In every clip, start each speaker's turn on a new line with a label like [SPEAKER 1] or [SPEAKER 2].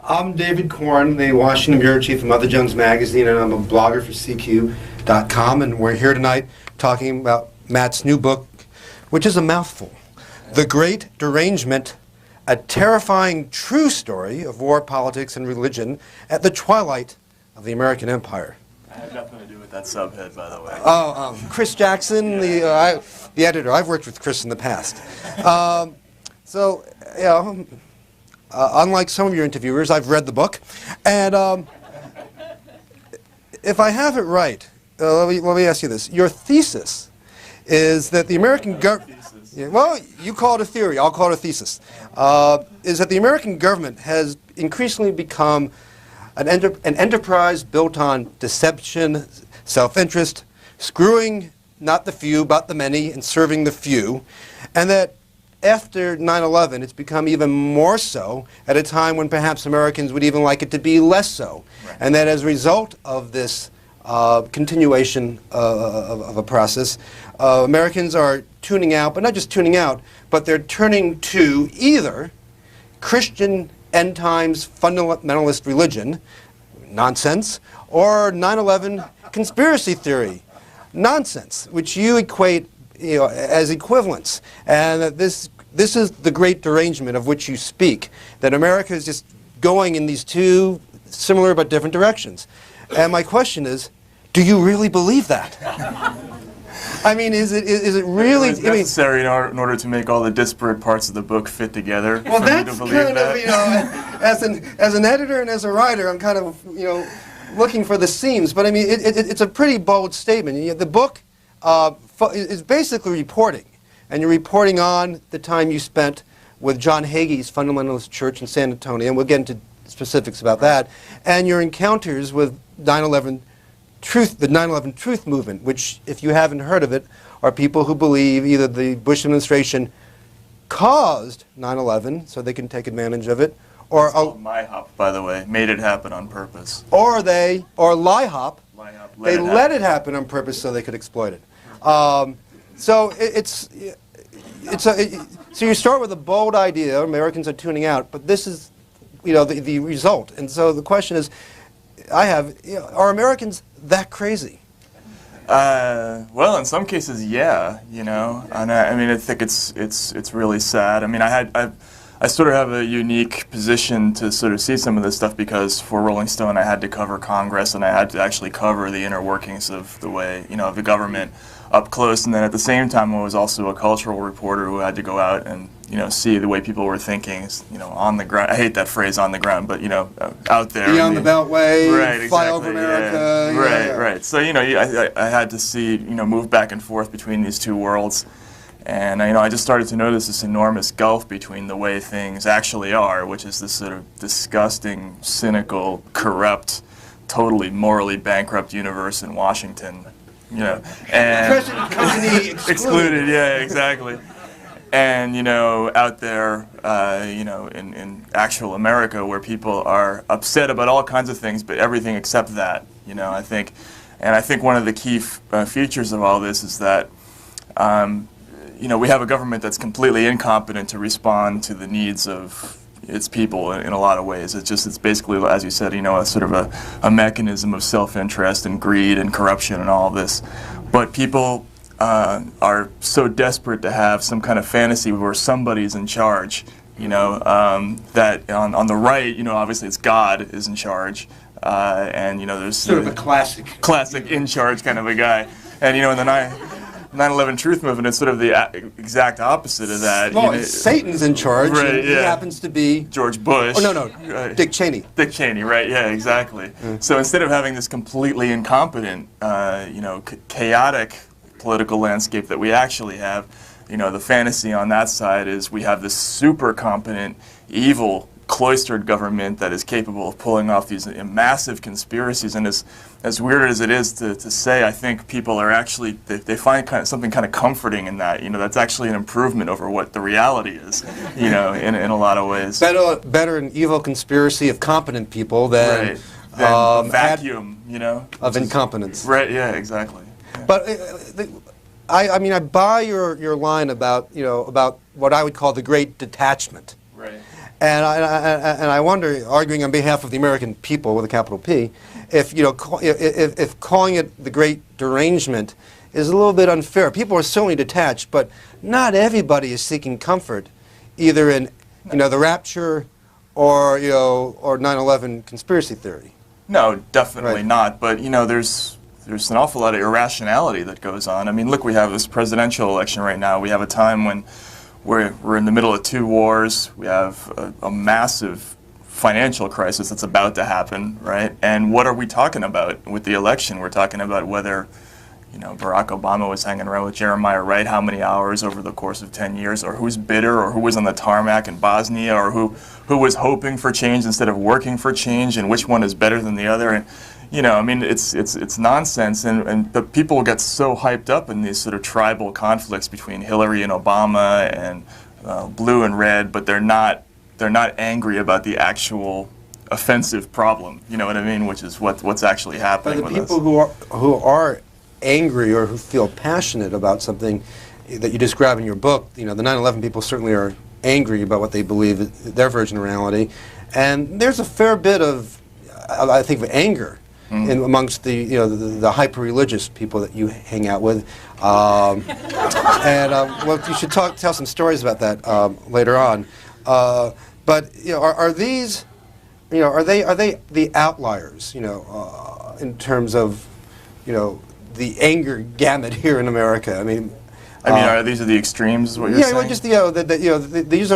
[SPEAKER 1] I'm David Korn, the Washington Bureau Chief of Mother Jones Magazine, and I'm a blogger for CQ.com, and we're here tonight talking about Matt's new book, which is a mouthful, The Great Derangement, a terrifying true story of war, politics, and religion at the twilight of the American Empire.
[SPEAKER 2] I had nothing to do with that subhead, by the way.
[SPEAKER 1] Oh, Chris Jackson, the editor. I've worked with Chris in the past. So, you know, unlike some of your interviewers, I've read the book, and if I have it right, let me ask you this: your thesis is that the American government, well, you call it a theory, I'll call it a thesis, is that the American government has increasingly become an enterprise built on deception, self-interest, screwing not the few but the many and serving the few, and that after 9/11, it's become even more so at a time when perhaps Americans would even like it to be less so. Right. And that as a result of this continuation of a process, Americans are tuning out, but not just tuning out, but they're turning to either Christian end times fundamentalist religion, nonsense, or 9/11 conspiracy theory, nonsense, which you equate as equivalents, and that this is the great derangement of which you speak, that America is just going in these two similar but different directions. And my question is, do you really believe that? I mean, is it really?
[SPEAKER 2] It's necessary in order to make all the disparate parts of the book fit together.
[SPEAKER 1] Well, that's kind of, as an editor and as a writer, I'm kind of looking for the seams. But I mean, it's a pretty bold statement. The book is basically reporting, and you're reporting on the time you spent with John Hagee's Fundamentalist Church in San Antonio, and we'll get into specifics about that, and your encounters with 9/11 Truth, the 9/11 Truth movement, which, if you haven't heard of it, are people who believe either the Bush administration caused 9/11 so they can take advantage of it, or
[SPEAKER 2] it's called MyHop, by the way, made it happen on purpose,
[SPEAKER 1] or LIHOP, they let it happen on purpose so they could exploit it. So so you start with a bold idea, Americans are tuning out, but this is the result. And so the question is, are Americans that crazy?
[SPEAKER 2] Well, in some cases, yeah, and I mean, I think it's really sad. I mean, I sort of have a unique position to sort of see some of this stuff because for Rolling Stone I had to cover Congress and I had to actually cover the inner workings of the way, of the government up close, and then at the same time I was also a cultural reporter who had to go out and see the way people were thinking, on the ground. I hate that phrase, on the ground, but out there.
[SPEAKER 1] Beyond the Beltway,
[SPEAKER 2] right,
[SPEAKER 1] fly over America.
[SPEAKER 2] Yeah. Right. So I had to see move back and forth between these two worlds, and I just started to notice this enormous gulf between the way things actually are, which is this sort of disgusting, cynical, corrupt, totally morally bankrupt universe in Washington. And
[SPEAKER 1] President company
[SPEAKER 2] excluded. Yeah, exactly. And out there, in actual America, where people are upset about all kinds of things, but everything except that. I think one of the key features of all this is that, we have a government that's completely incompetent to respond to the needs of its people in a lot of ways. It's basically, as you said, a sort of a mechanism of self-interest and greed and corruption and all of this. But people are so desperate to have some kind of fantasy where somebody's in charge, that on the right, obviously it's God is in charge, and there's
[SPEAKER 1] sort of a classic
[SPEAKER 2] in charge kind of a guy, and in the 9/11 Truth movement, it's sort of the exact opposite of that.
[SPEAKER 1] Well, Satan's in charge,
[SPEAKER 2] right,
[SPEAKER 1] and he happens to be
[SPEAKER 2] George Bush.
[SPEAKER 1] Oh, no,
[SPEAKER 2] right.
[SPEAKER 1] Dick Cheney.
[SPEAKER 2] Dick Cheney, right, yeah, exactly. So instead of having this completely incompetent, chaotic political landscape that we actually have, the fantasy on that side is we have this super competent, evil, cloistered government that is capable of pulling off these massive conspiracies. And as weird as it is to say, I think people are actually, they find something kind of comforting in that. That's actually an improvement over what the reality is, in a lot of ways.
[SPEAKER 1] Better an evil conspiracy of competent people than,
[SPEAKER 2] right. Than vacuum,
[SPEAKER 1] of incompetence.
[SPEAKER 2] Right, yeah, exactly.
[SPEAKER 1] But I buy your line about about what I would call the great detachment.
[SPEAKER 2] Right.
[SPEAKER 1] And I wonder, arguing on behalf of the American people with a capital P, if if calling it the Great Derangement is a little bit unfair. People are certainly detached, but not everybody is seeking comfort, either in the rapture or or 9/11 conspiracy theory.
[SPEAKER 2] No, definitely
[SPEAKER 1] Right.
[SPEAKER 2] not. But there's an awful lot of irrationality that goes on. I mean, look, we have this presidential election right now. We have a time when we're in the middle of two wars. We have a massive financial crisis that's about to happen, right? And what are we talking about with the election? We're talking about whether Barack Obama was hanging around with Jeremiah Wright how many hours over the course of 10 years, or who's bitter, or who was on the tarmac in Bosnia, or who was hoping for change instead of working for change, and which one is better than the other. And I mean, it's nonsense, but people get so hyped up in these sort of tribal conflicts between Hillary and Obama and blue and red, but they're not angry about the actual offensive problem. You know what I mean? Which is what's actually happening.
[SPEAKER 1] But
[SPEAKER 2] with
[SPEAKER 1] the people who are angry or who feel passionate about something that you describe in your book, the 9/11 people certainly are angry about what they believe is their version of reality, and there's a fair bit of, I think, of anger amongst the hyper-religious people that you hang out with, well, you should tell some stories about that later on. But are these, are they the outliers, in terms of, the anger gamut here in America? I mean,
[SPEAKER 2] these are the extremes, is what you're
[SPEAKER 1] yeah,
[SPEAKER 2] saying?
[SPEAKER 1] well, just these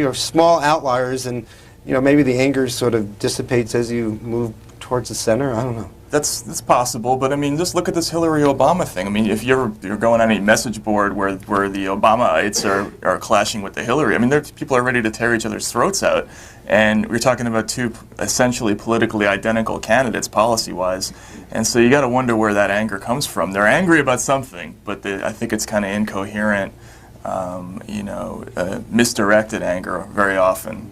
[SPEAKER 1] are small outliers, and maybe the anger sort of dissipates as you move towards the center. I don't know.
[SPEAKER 2] That's possible, but I mean, just look at this Hillary Obama thing. I mean, if you're going on a message board where the Obamaites are clashing with the Hillary, I mean, people are ready to tear each other's throats out, and we're talking about two essentially politically identical candidates policy-wise, and so you got to wonder where that anger comes from. They're angry about something, but I think it's kind of incoherent, misdirected anger very often,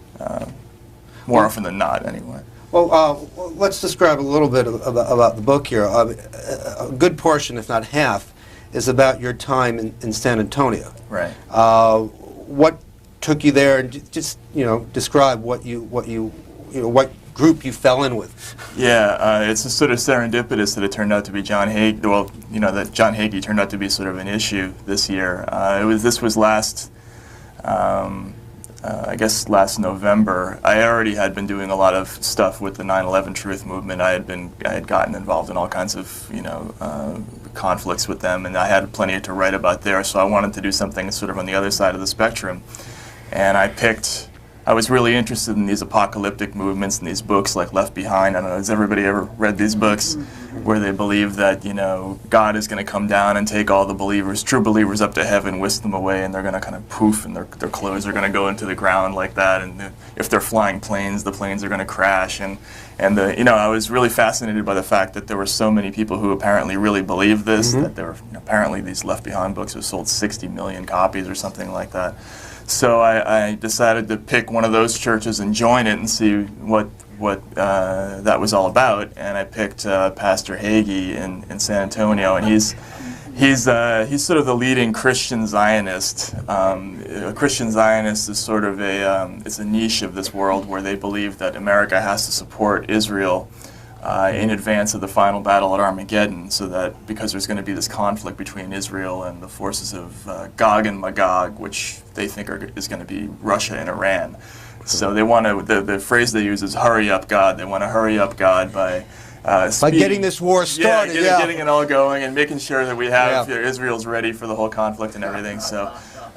[SPEAKER 2] more often than not, anyway.
[SPEAKER 1] Well, let's describe a little bit about the book here. A good portion, if not half, is about your time in San Antonio.
[SPEAKER 2] Right.
[SPEAKER 1] What took you there, and just describe what group you fell in with.
[SPEAKER 2] Yeah, it's a sort of serendipitous that it turned out to be John Hagee. Well, that John Hagee turned out to be sort of an issue this year. This was last. I guess last November. I already had been doing a lot of stuff with the 9/11 Truth Movement. I had gotten involved in all kinds of conflicts with them, and I had plenty to write about there. So I wanted to do something sort of on the other side of the spectrum, and I was really interested in these apocalyptic movements and these books like Left Behind. I don't know, has everybody ever read these books where they believe that, God is going to come down and take all the believers, true believers, up to heaven, whisk them away, and they're going to kind of poof, and their clothes are going to go into the ground like that, and if they're flying planes, the planes are going to crash, and I was really fascinated by the fact that there were so many people who apparently really believed this, that there were, apparently these Left Behind books have sold 60 million copies or something like that. So I decided to pick one of those churches and join it and see what that was all about. And I picked Pastor Hagee in San Antonio, and he's sort of the leading Christian Zionist. A Christian Zionist is sort of it's a niche of this world where they believe that America has to support Israel in advance of the final battle at Armageddon, so that because there's going to be this conflict between Israel and the forces of Gog and Magog, which they think is going to be Russia and Iran. So they want to, the phrase they use is hurry up God. They want to hurry up God by
[SPEAKER 1] getting this war started.
[SPEAKER 2] Getting it all going and making sure that we have Israel's ready for the whole conflict and everything. So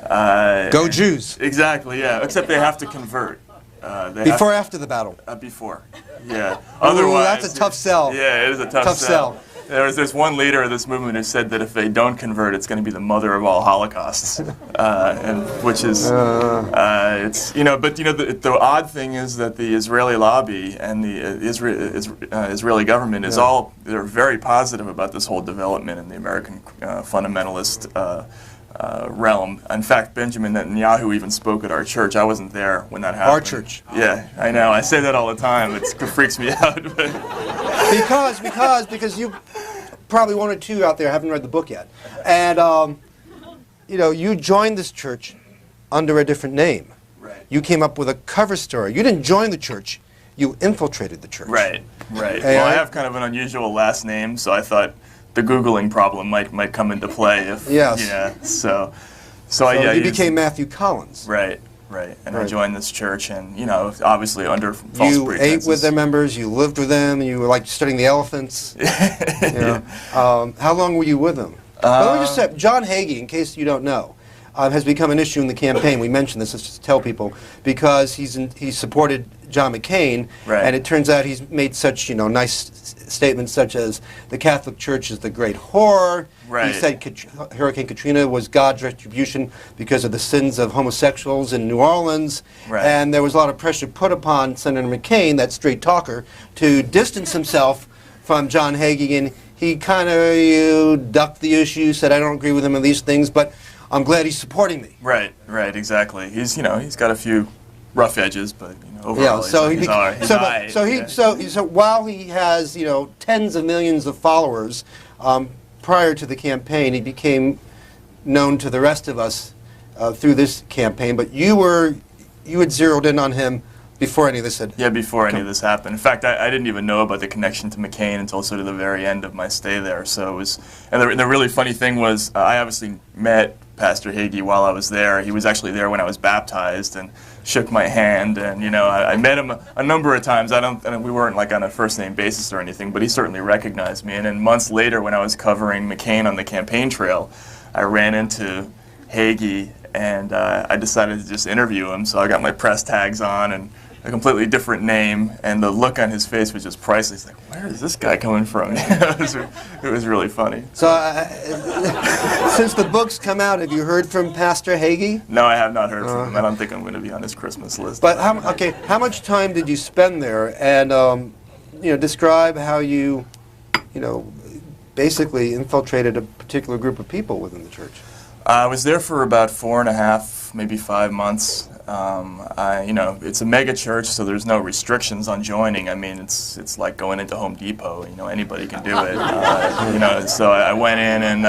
[SPEAKER 1] go Jews.
[SPEAKER 2] Exactly, yeah, except they have to convert.
[SPEAKER 1] Before or after the battle?
[SPEAKER 2] Before, yeah. Otherwise,
[SPEAKER 1] that's a tough sell.
[SPEAKER 2] Yeah, it is a tough sell. There's one leader of this movement who said that if they don't convert, it's going to be the mother of all holocausts, which is, the odd thing is that the Israeli lobby and the Israeli government they're very positive about this whole development in the American fundamentalist realm. In fact, Benjamin Netanyahu even spoke at our church. I wasn't there when that happened.
[SPEAKER 1] Our church.
[SPEAKER 2] Yeah, I know. I say that all the time. It freaks me out.
[SPEAKER 1] because you probably one or two out there haven't read the book yet, and you joined this church under a different name.
[SPEAKER 2] Right.
[SPEAKER 1] you came up with a cover story. You didn't join the church, you infiltrated the church.
[SPEAKER 2] Right, right.
[SPEAKER 1] Hey,
[SPEAKER 2] well, I have kind of an unusual last name, so I thought the Googling problem might come into play.
[SPEAKER 1] Yes.
[SPEAKER 2] Yeah, so
[SPEAKER 1] you
[SPEAKER 2] used-
[SPEAKER 1] became Matthew Collins.
[SPEAKER 2] Right, right. And I
[SPEAKER 1] Right.
[SPEAKER 2] joined this church, and, you know, obviously under false
[SPEAKER 1] You
[SPEAKER 2] pretenses.
[SPEAKER 1] ate with their members, you lived with them, you were like studying the elephants.
[SPEAKER 2] Yeah.
[SPEAKER 1] How long were you with them? Well, let me just say, John Hagee, in case you don't know, has become an issue in the campaign. We mentioned this, let's just tell people, because he supported John McCain,
[SPEAKER 2] Right.
[SPEAKER 1] and it turns out he's made such nice statements such as the Catholic Church is the great whore.
[SPEAKER 2] Right.
[SPEAKER 1] He said Hurricane Katrina was God's retribution because of the sins of homosexuals in New Orleans,
[SPEAKER 2] Right.
[SPEAKER 1] and there was a lot of pressure put upon Senator McCain, that straight talker, to distance himself from John Hagee, and he kind of ducked the issue, said I don't agree with him on these things, but I'm glad he's supporting me.
[SPEAKER 2] Right, right, exactly. He's got a few rough edges, but overall
[SPEAKER 1] So
[SPEAKER 2] he's all right.
[SPEAKER 1] so while he has tens of millions of followers, prior to the campaign, he became known to the rest of us through this campaign. But you had zeroed in on him before any of this had.
[SPEAKER 2] Yeah, before any of this happened. In fact, I didn't even know about the connection to McCain until sort of the very end of my stay there. So it was, and the really funny thing was, I obviously met Pastor Hagee while I was there. He was actually there when I was baptized and shook my hand, and I met him a number of times. And we weren't like on a first name basis or anything, but he certainly recognized me. And then months later, when I was covering McCain on the campaign trail, I ran into Hagee, and I decided to just interview him. So I got my press tags on and a completely different name, and the look on his face was just priceless. Like, where is this guy coming from? It was really funny.
[SPEAKER 1] So since the book's come out, have you heard from Pastor Hagee?
[SPEAKER 2] No, I have not heard from him. I don't think I'm going to be on his Christmas list.
[SPEAKER 1] But how much time did you spend there? And describe how you basically infiltrated a particular group of people within the church.
[SPEAKER 2] I was there for about 4.5, maybe 5 months. It's a mega church, so there's no restrictions on joining. I mean, it's like going into Home Depot. Anybody can do it. So I went in and.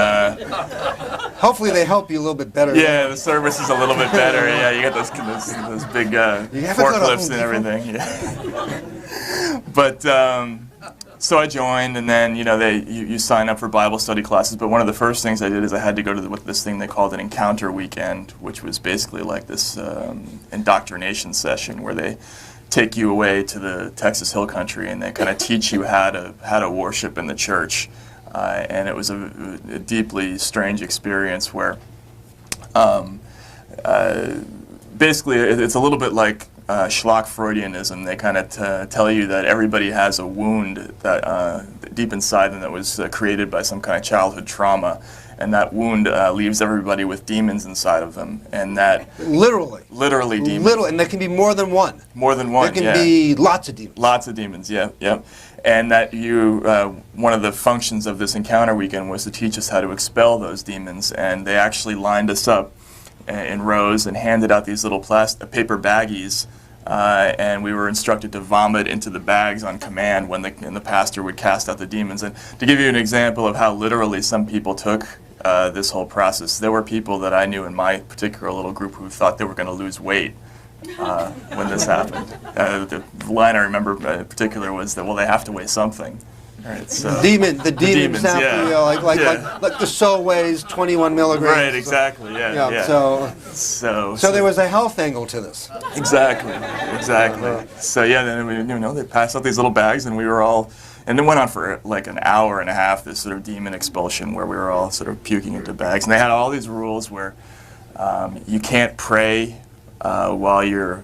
[SPEAKER 1] Hopefully, they help you a little bit better.
[SPEAKER 2] Yeah, the service is a little bit better. Yeah, you got those big forklifts and everything. Yeah. But. So I joined, and then you sign up for Bible study classes. But one of the first things I did is I had to go to this thing they called an encounter weekend, which was basically like this indoctrination session where they take you away to the Texas Hill Country and they kind of teach you how to worship in the church. And it was a deeply strange experience where basically it's a little bit like schlock Freudianism. They kind of tell you that everybody has a wound that deep inside them that was created by some kind of childhood trauma, and that wound leaves everybody with demons inside of them, and that literally demons.
[SPEAKER 1] And there can be more than one.
[SPEAKER 2] More than one.
[SPEAKER 1] There can be lots of demons.
[SPEAKER 2] Lots of demons. Yeah. And that one of the functions of this encounter weekend was to teach us how to expel those demons, and they actually lined us up in rows and handed out these little paper baggies, and we were instructed to vomit into the bags on command when the pastor would cast out the demons. And to give you an example of how literally some people took this whole process, there were people that I knew in my particular little group who thought they were going to lose weight when this happened. The line I remember in particular was that, well, they have to weigh something. Right, so
[SPEAKER 1] the demons have to, like the soul weighs 21 milligrams.
[SPEAKER 2] Right, exactly, yeah.
[SPEAKER 1] So there was a health angle to this.
[SPEAKER 2] Exactly. So then they passed out these little bags, and we were all, and it went on for like an hour and a half, this sort of demon expulsion where we were all sort of puking into bags, and they had all these rules where you can't pray while you're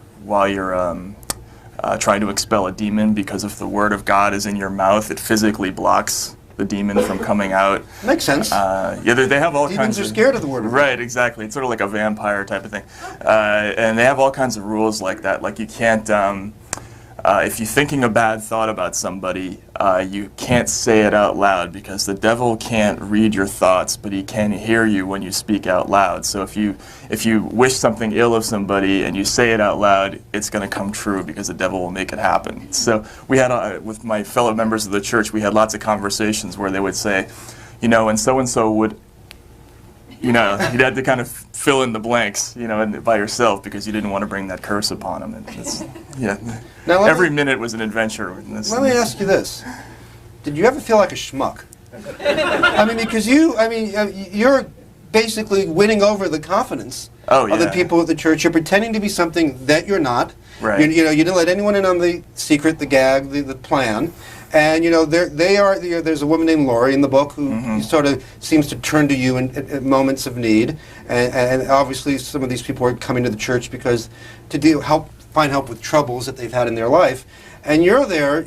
[SPEAKER 2] trying to expel a demon, because if the word of God is in your mouth, it physically blocks the demon from coming out.
[SPEAKER 1] Makes sense.
[SPEAKER 2] They have all kinds of...
[SPEAKER 1] Demons are scared of the word of God.
[SPEAKER 2] Right, exactly. It's sort of like a vampire type of thing. And they have all kinds of rules like that. Like you can't... if you're thinking a bad thought about somebody, you can't say it out loud, because the devil can't read your thoughts, but he can hear you when you speak out loud. So if you wish something ill of somebody and you say it out loud, it's going to come true, because the devil will make it happen. So we had, with my fellow members of the church, we had lots of conversations where they would say, and so-and-so would... you had to kind of fill in the blanks, by yourself because you didn't want to bring that curse upon him. And
[SPEAKER 1] Now,
[SPEAKER 2] every minute was an adventure.
[SPEAKER 1] Let me ask you this: did you ever feel like a schmuck? I mean, because you're basically winning over the confidence of the people of the church. You're pretending to be something that you're not.
[SPEAKER 2] Right.
[SPEAKER 1] You didn't let anyone in on the secret, the gag, the plan. And there's a woman named Lori in the book who sort of seems to turn to you in moments of need, and obviously some of these people are coming to the church because to find help with troubles that they've had in their life, and you're there,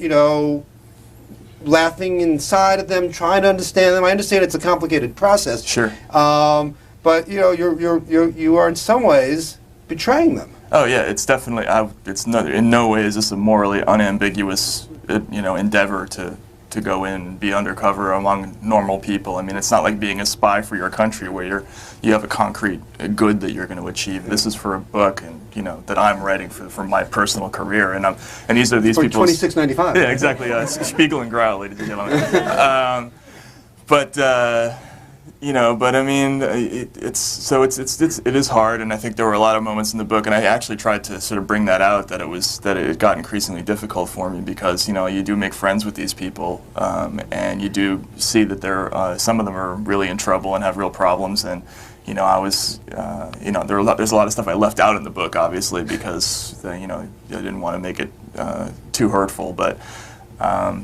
[SPEAKER 1] laughing inside at them, trying to understand them. I understand it's a complicated process.
[SPEAKER 2] Sure.
[SPEAKER 1] But you are in some ways betraying them.
[SPEAKER 2] Oh yeah, it's definitely. In no way is this a morally unambiguous, endeavor to go in and be undercover among normal people. I mean, it's not like being a spy for your country where you have a concrete good that you're going to achieve. This is for a book, and that I'm writing for my personal career, and these are these people.
[SPEAKER 1] $26.95.
[SPEAKER 2] Yeah, exactly. Spiegel and Grau, ladies and gentlemen. But I mean, it is hard, and I think there were a lot of moments in the book, and I actually tried to sort of bring that out, that it got increasingly difficult for me because you do make friends with these people, and you do see that some of them are really in trouble and have real problems, and there's a lot of stuff I left out in the book, obviously, because I didn't want to make it too hurtful, but.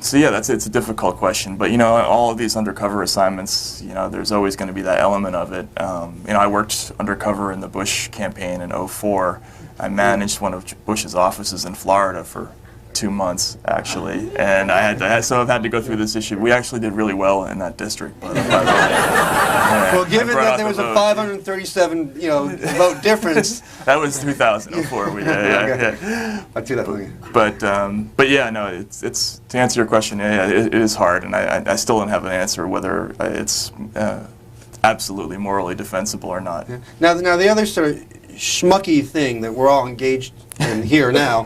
[SPEAKER 2] So yeah, it's a difficult question, but all of these undercover assignments, there's always going to be that element of it. I worked undercover in the Bush campaign in '04. I managed one of Bush's offices in Florida for 2 months, actually, and I've had to go through this issue. We actually did really well in that district, but
[SPEAKER 1] well, given that there was a 537, vote difference.
[SPEAKER 2] That was 2004. We did, yeah.
[SPEAKER 1] I'll do that.
[SPEAKER 2] But yeah, no, it's to answer your question. Yeah, it is hard, and I still don't have an answer whether it's absolutely morally defensible or not.
[SPEAKER 1] Yeah. Now the other sort of schmucky thing that we're all engaged in here now.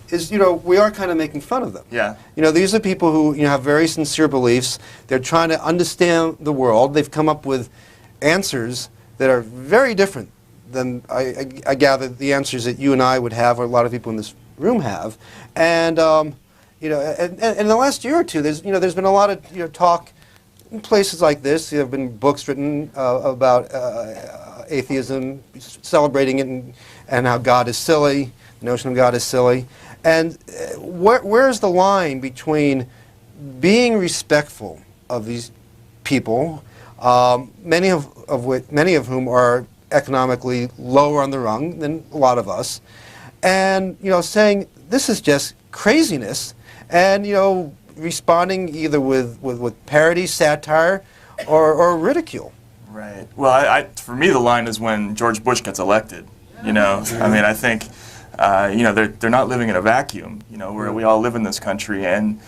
[SPEAKER 1] Is we are kind of making fun of them.
[SPEAKER 2] Yeah.
[SPEAKER 1] These are people who have very sincere beliefs. They're trying to understand the world. They've come up with answers that are very different than I gather the answers that you and I would have, or a lot of people in this room have. And and in the last year or two, there's been a lot of talk in places like this. There have been books written about atheism, celebrating it, and how God is silly. The notion of God is silly. And where's the line between being respectful of these people, many of whom are economically lower on the rung than a lot of us, and saying this is just craziness, and responding either with parody, satire, or ridicule.
[SPEAKER 2] Right. Well, for me, the line is when George Bush gets elected. I mean, I think. They're not living in a vacuum. Where we all live in this country, and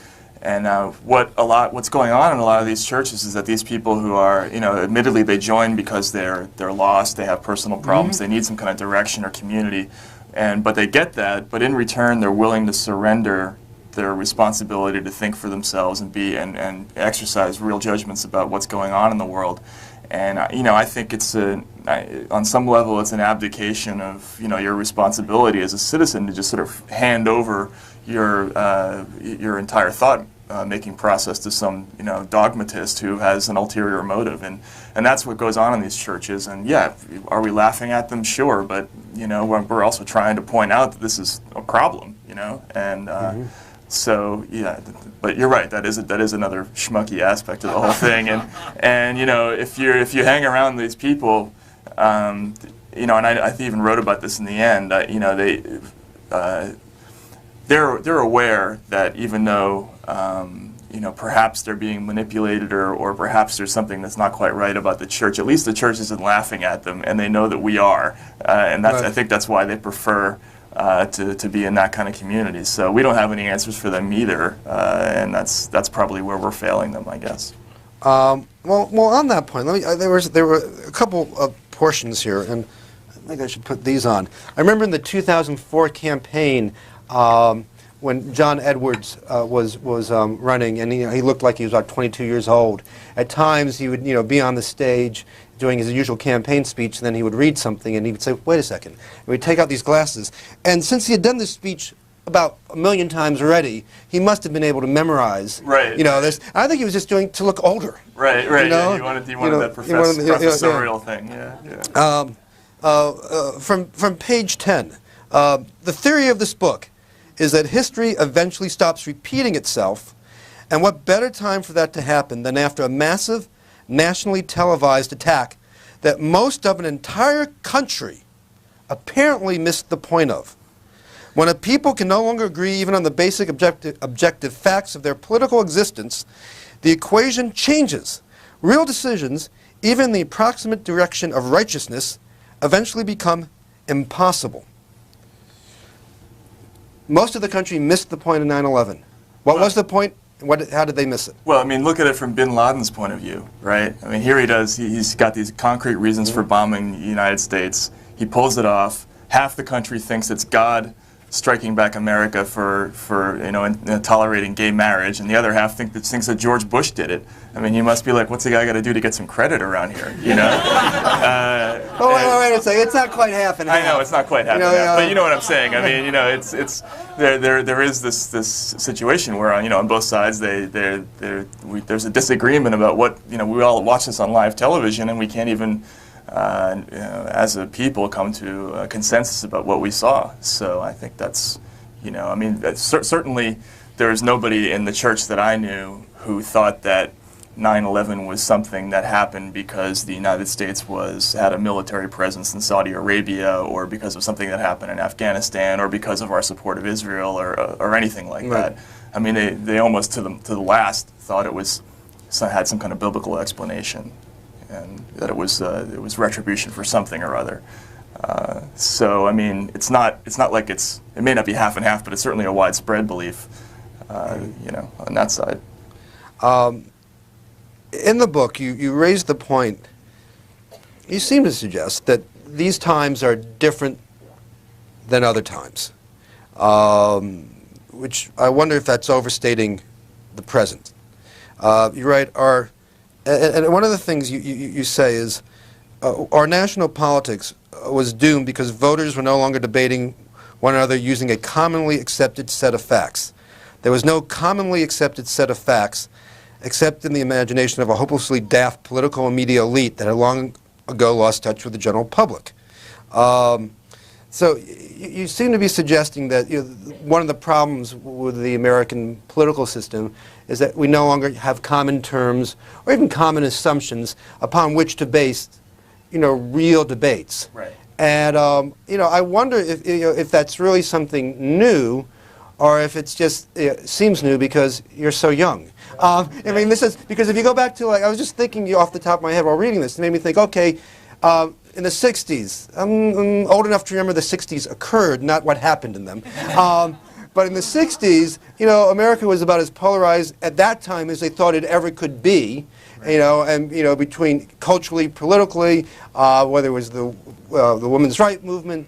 [SPEAKER 2] what's going on in a lot of these churches is that these people who are, admittedly they join because they're lost, they have personal problems, they need some kind of direction or community, but they get that, but in return they're willing to surrender their responsibility to think for themselves and exercise real judgments about what's going on in the world. And I think it's on some level it's an abdication of your responsibility as a citizen to just sort of hand over your entire thought making process to some dogmatist who has an ulterior motive, and that's what goes on in these churches. And yeah, are we laughing at them? Sure, but we're also trying to point out that this is a problem, and. So yeah, but you're right. That is another schmucky aspect of the whole thing. And if you hang around these people, and I even wrote about this in the end. They're aware that even though perhaps they're being manipulated or perhaps there's something that's not quite right about the church, at least the church isn't laughing at them, and they know that we are. And that's, right. I think that's why they prefer. To be in that kind of community. So we don't have any answers for them either, and that's probably where we're failing them, I guess.
[SPEAKER 1] Well, on that point, there were a couple of portions here, and I think I should put these on. I remember in the 2004 campaign, when John Edwards was running, and he looked like he was about 22 years old. At times, he would be on the stage doing his usual campaign speech, and then he would read something, and he would say, "Wait a second." And we'd take out these glasses, and since he had done this speech about 1,000,000 times already, he must have been able to memorize.
[SPEAKER 2] Right.
[SPEAKER 1] This. I think he was just doing to look older.
[SPEAKER 2] Right. Yeah, he wanted that professorial thing. Yeah.
[SPEAKER 1] From page 10, the theory of this book is that history eventually stops repeating itself, and what better time for that to happen than after a massive, nationally televised attack that most of an entire country apparently missed the point of. When a people can no longer agree even on the basic objective facts of their political existence, the equation changes. Real decisions, even in the approximate direction of righteousness, eventually become impossible. Most of the country missed the point of 9/11. What was the point? How did they miss it?
[SPEAKER 2] Well, I mean, look at it from bin Laden's point of view, right? I mean, here he does, he's got these concrete reasons for bombing the United States. He pulls it off. Half the country thinks it's God striking back America for tolerating gay marriage, and the other half thinks that George Bush did it. I mean, you must be like, what's the guy got to do to get some credit around here,
[SPEAKER 1] wait a second. It's not quite half and half.
[SPEAKER 2] I know it's not quite half and half, but you know what I'm saying. I mean, it's there is this situation where on both sides there's a disagreement about what we all watch this on live television, and we can't even as a people come to a consensus about what we saw. So I think that's I mean certainly there's nobody in the church that I knew who thought that 9/11 was something that happened because the United States had a military presence in Saudi Arabia, or because of something that happened in Afghanistan, or because of our support of Israel, or anything like that. I mean, they almost to the last thought it had some kind of biblical explanation, and that it was retribution for something or other. So I mean, it's not like it may not be half and half, but it's certainly a widespread belief, on that side.
[SPEAKER 1] In the book, you raise the point, you seem to suggest that these times are different than other times, which I wonder if that's overstating the present. You write, and one of the things you say is, our national politics was doomed because voters were no longer debating one another using a commonly accepted set of facts. There was no commonly accepted set of facts except in the imagination of a hopelessly daft political and media elite that had long ago lost touch with the general public. So you seem to be suggesting that one of the problems with the American political system is that we no longer have common terms or even common assumptions upon which to base real debates.
[SPEAKER 2] Right.
[SPEAKER 1] And I wonder if that's really something new, or if it's just seems new because you're so young. I mean, this is because if you go back to I was just thinking off the top of my head while reading this, it made me think, okay, in the 60s, I'm old enough to remember the 60s occurred, not what happened in them. But in the 60s, America was about as polarized at that time as they thought it ever could be. And between culturally, politically, whether it was the women's rights movement,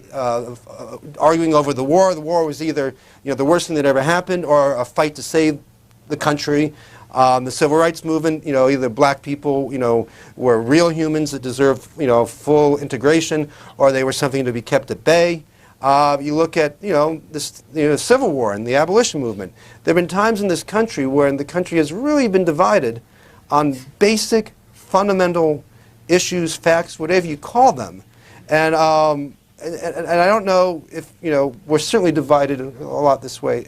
[SPEAKER 1] arguing over the war. The war was either the worst thing that ever happened, or a fight to save the country. The civil rights movement, either black people, were real humans that deserved, full integration, or they were something to be kept at bay. You look at, this, Civil War and the abolition movement. There have been times in this country where the country has really been divided on basic, fundamental issues, facts, whatever you call them. And I don't know if, we're certainly divided a lot this way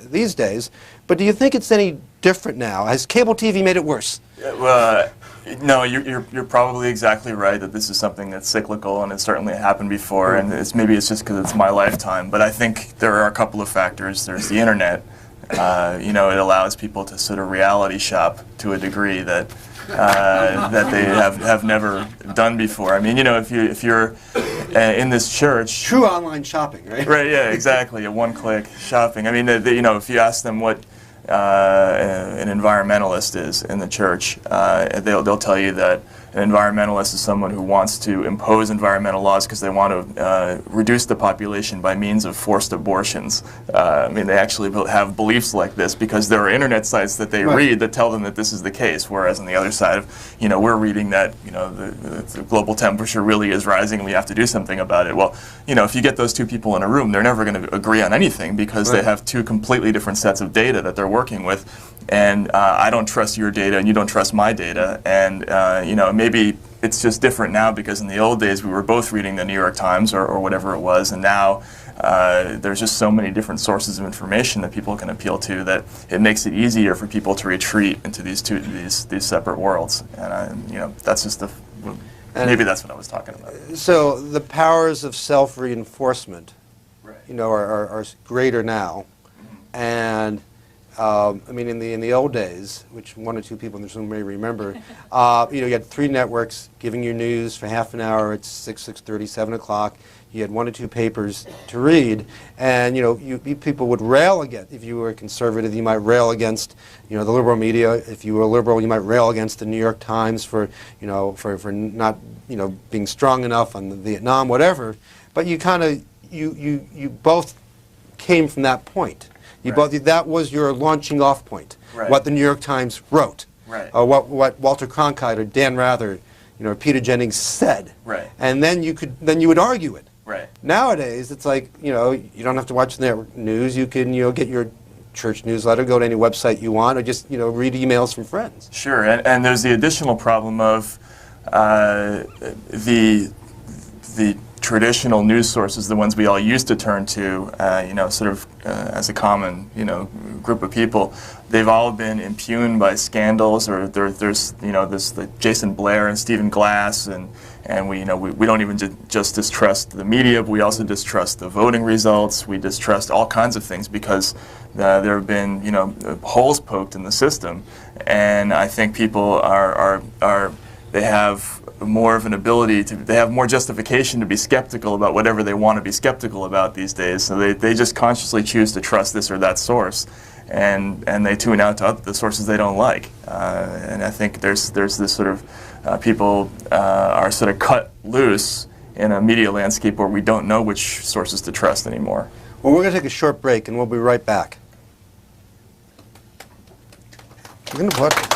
[SPEAKER 1] these days, but do you think it's any different now? Has cable TV made it worse?
[SPEAKER 2] No, you're probably exactly right that this is something that's cyclical, and it certainly happened before, and maybe it's just because it's my lifetime, but I think there are a couple of factors. There's the internet. It allows people to sort of reality shop to a degree that that they have never done before. I mean, if you're in this church,
[SPEAKER 1] true online shopping, right?
[SPEAKER 2] Right. Yeah. Exactly. A one-click shopping. I mean, if you ask them what an environmentalist is in the church, they'll tell you that an environmentalist is someone who wants to impose environmental laws because they want to reduce the population by means of forced abortions. I mean, they actually have beliefs like this because there are internet sites that they read that tell them that this is the case, whereas on the other side of, we're reading that, the global temperature really is rising and we have to do something about it. Well, if you get those two people in a room, they're never going to agree on anything because they have two completely different sets of data that they're working with. And I don't trust your data and you don't trust my data. And, maybe it's just different now because in the old days we were both reading the New York Times or whatever it was, and now there's just so many different sources of information that people can appeal to that it makes it easier for people to retreat into these separate worlds. And that's just maybe that's what I was talking about.
[SPEAKER 1] So the powers of self-reinforcement, are greater now, and I mean, in the old days, which one or two people in this room may remember, you had 3 networks giving you news for half an hour at 6:30, 7 o'clock. You had 1 or 2 papers to read, and people would rail against. If you were a conservative, you might rail against the liberal media. If you were a liberal, you might rail against the New York Times for for not being strong enough on the Vietnam, whatever. But you kind of you both came from that point. That was your launching off point. Right. What the New York Times wrote, what Walter Cronkite or Dan Rather, Peter Jennings said, and then you would argue it.
[SPEAKER 2] Right.
[SPEAKER 1] Nowadays, it's like you don't have to watch the network news. You can get your church newsletter, go to any website you want, or just read emails from friends.
[SPEAKER 2] Sure, and there's the additional problem of the traditional news sources, the ones we all used to turn to, as a common, group of people, they've all been impugned by scandals, or there's this Jason Blair and Stephen Glass, and we don't even just distrust the media, but we also distrust the voting results. We distrust all kinds of things because there have been holes poked in the system, and I think people they have more of an ability they have more justification to be skeptical about whatever they want to be skeptical about these days. So they just consciously choose to trust this or that source, and they tune out to the sources they don't like. And I think there's this sort of people are sort of cut loose in a media landscape where we don't know which sources to trust anymore.
[SPEAKER 1] Well, we're going to take a short break, and we'll be right back. We're going to what?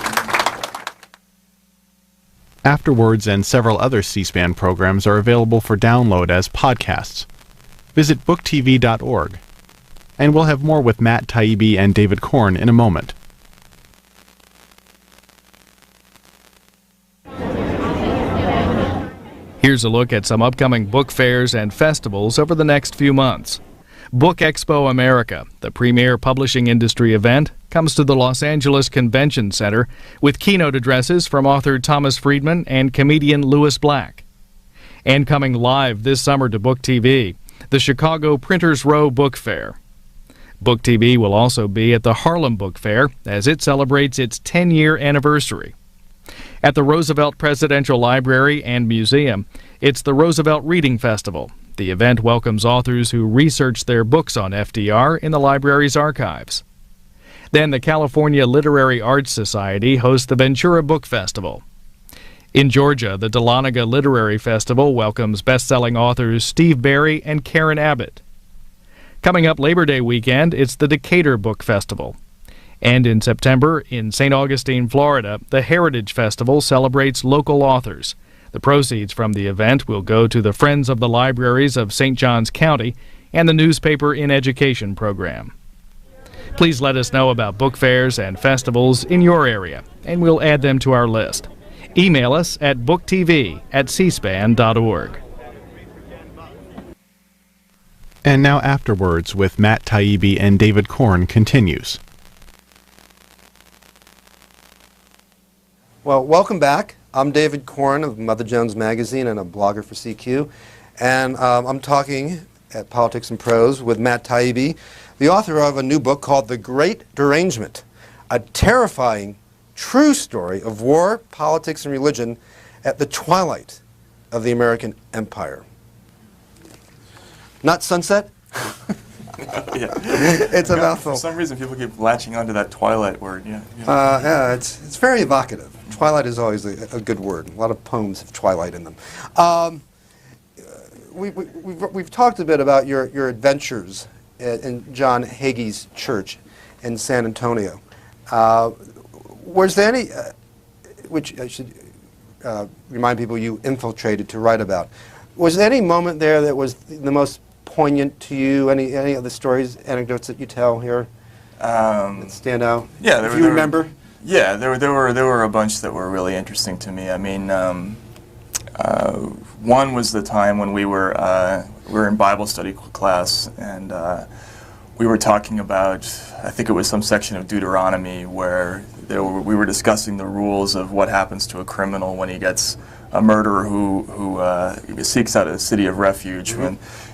[SPEAKER 3] Afterwards and several other C-SPAN programs are available for download as podcasts. Visit booktv.org. And we'll have more with Matt Taibbi and David Korn in a moment.
[SPEAKER 4] Here's a look at some upcoming book fairs and festivals over the next few months. Book Expo America, the premier publishing industry event, comes to the Los Angeles Convention Center with keynote addresses from author Thomas Friedman and comedian Louis Black. And coming live this summer to Book TV, the Chicago Printers Row Book Fair. Book TV will also be at the Harlem Book Fair as it celebrates its 10-year anniversary. At the Roosevelt Presidential Library and Museum, it's the Roosevelt Reading Festival. The event welcomes authors who research their books on FDR in the library's archives. Then the California Literary Arts Society hosts the Ventura Book Festival. In Georgia, the Dahlonega Literary Festival welcomes best-selling authors Steve Berry and Karen Abbott. Coming up Labor Day weekend, it's the Decatur Book Festival. And in September, in St. Augustine, Florida, the Heritage Festival celebrates local authors. The proceeds from the event will go to the Friends of the Libraries of St. Johns County and the Newspaper in Education program. Please let us know about book fairs and festivals in your area, and we'll add them to our list. Email us at booktv@cspan.org.
[SPEAKER 3] And now Afterwards with Matt Taibbi and David Korn continues.
[SPEAKER 1] Well, welcome back. I'm David Korn of Mother Jones Magazine and a blogger for CQ. And I'm talking at Politics and Prose with Matt Taibbi, the author of a new book called The Great Derangement, a terrifying, true story of war, politics, and religion at the twilight of the American Empire. Not sunset?
[SPEAKER 2] Yeah.
[SPEAKER 1] It's a mouthful.
[SPEAKER 2] For some reason, people keep latching onto that Twilight word. Yeah.
[SPEAKER 1] Yeah, it's very evocative. Twilight is always a good word. A lot of poems have Twilight in them. We've talked a bit about your adventures in John Hagee's church in San Antonio. Was there any, which I should remind people you infiltrated to write about, was there any moment there that was the most poignant to you? Any of the stories, anecdotes that you tell here that stand out?
[SPEAKER 2] Yeah,
[SPEAKER 1] if you remember.
[SPEAKER 2] Yeah, there were a bunch that were really interesting to me. I mean, one was the time when we were in Bible study class, and we were talking about, I think it was some section of Deuteronomy where we were discussing the rules of what happens to a criminal when he gets a murderer who seeks out a city of refuge.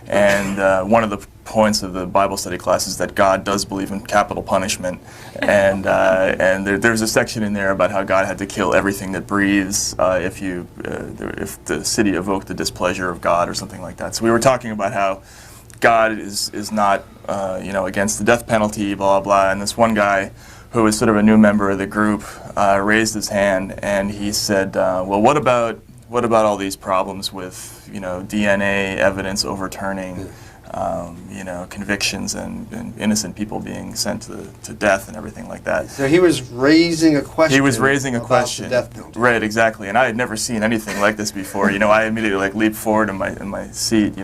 [SPEAKER 2] And one of the points of the Bible study class is that God does believe in capital punishment, and there's a section in there about how God had to kill everything that breathes if the city evoked the displeasure of God or something like that. So we were talking about how God is not against the death penalty, blah blah. And this one guy, who was sort of a new member of the group, raised his hand and he said, "Well, what about all these problems with DNA evidence overturning convictions and innocent people being sent to death and everything like that?"
[SPEAKER 1] So he was raising a question.
[SPEAKER 2] He was raising a
[SPEAKER 1] about
[SPEAKER 2] question.
[SPEAKER 1] the death penalty.
[SPEAKER 2] Right, exactly. And I had never seen anything like this before. I immediately leaped forward in my seat,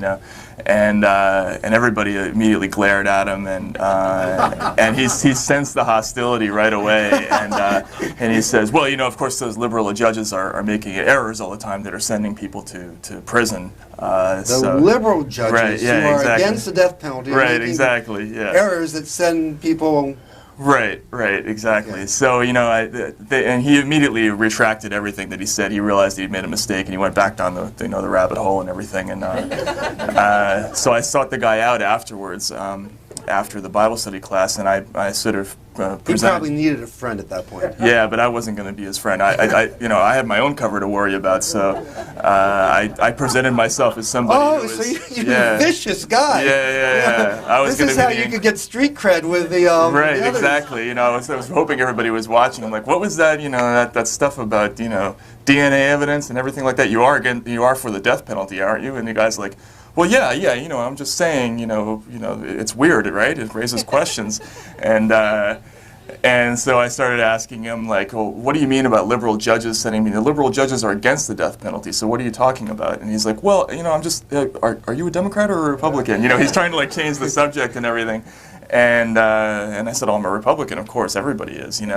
[SPEAKER 2] and everybody immediately glared at him, and he sensed the hostility right away, and he says, "Well, of course those liberal judges are making errors all the time that are sending people to prison."
[SPEAKER 1] The liberal judges
[SPEAKER 2] right, yeah,
[SPEAKER 1] who are
[SPEAKER 2] exactly.
[SPEAKER 1] against the death penalty are
[SPEAKER 2] right,
[SPEAKER 1] making
[SPEAKER 2] exactly, yeah.
[SPEAKER 1] errors that send people.
[SPEAKER 2] Right, exactly.
[SPEAKER 1] Yeah.
[SPEAKER 2] So, and he immediately retracted everything that he said. He realized he'd made a mistake, and he went back down the rabbit hole and everything. And so I sought the guy out afterwards, after the Bible study class, and I sort of presented.
[SPEAKER 1] He probably needed a friend at that point.
[SPEAKER 2] Yeah, but I wasn't going to be his friend. I had my own cover to worry about, so I presented myself as somebody.
[SPEAKER 1] Oh,
[SPEAKER 2] who was,
[SPEAKER 1] so you're a vicious guy.
[SPEAKER 2] Yeah. I was
[SPEAKER 1] this is how you could get street cred with the
[SPEAKER 2] right,
[SPEAKER 1] the others.
[SPEAKER 2] exactly. I was hoping everybody was watching. I'm like, what was that? That stuff about DNA evidence and everything like that. You are for the death penalty, aren't you? And the guy's like, well, yeah. I'm just saying, it's weird, right? It raises questions, and so I started asking him, like, well, what do you mean about liberal judges sending me? The liberal judges are against the death penalty, so what are you talking about? And he's like, well, I'm just, are you a Democrat or a Republican? He's trying to change the subject and everything. And I said, oh, I'm a Republican, of course, everybody is, and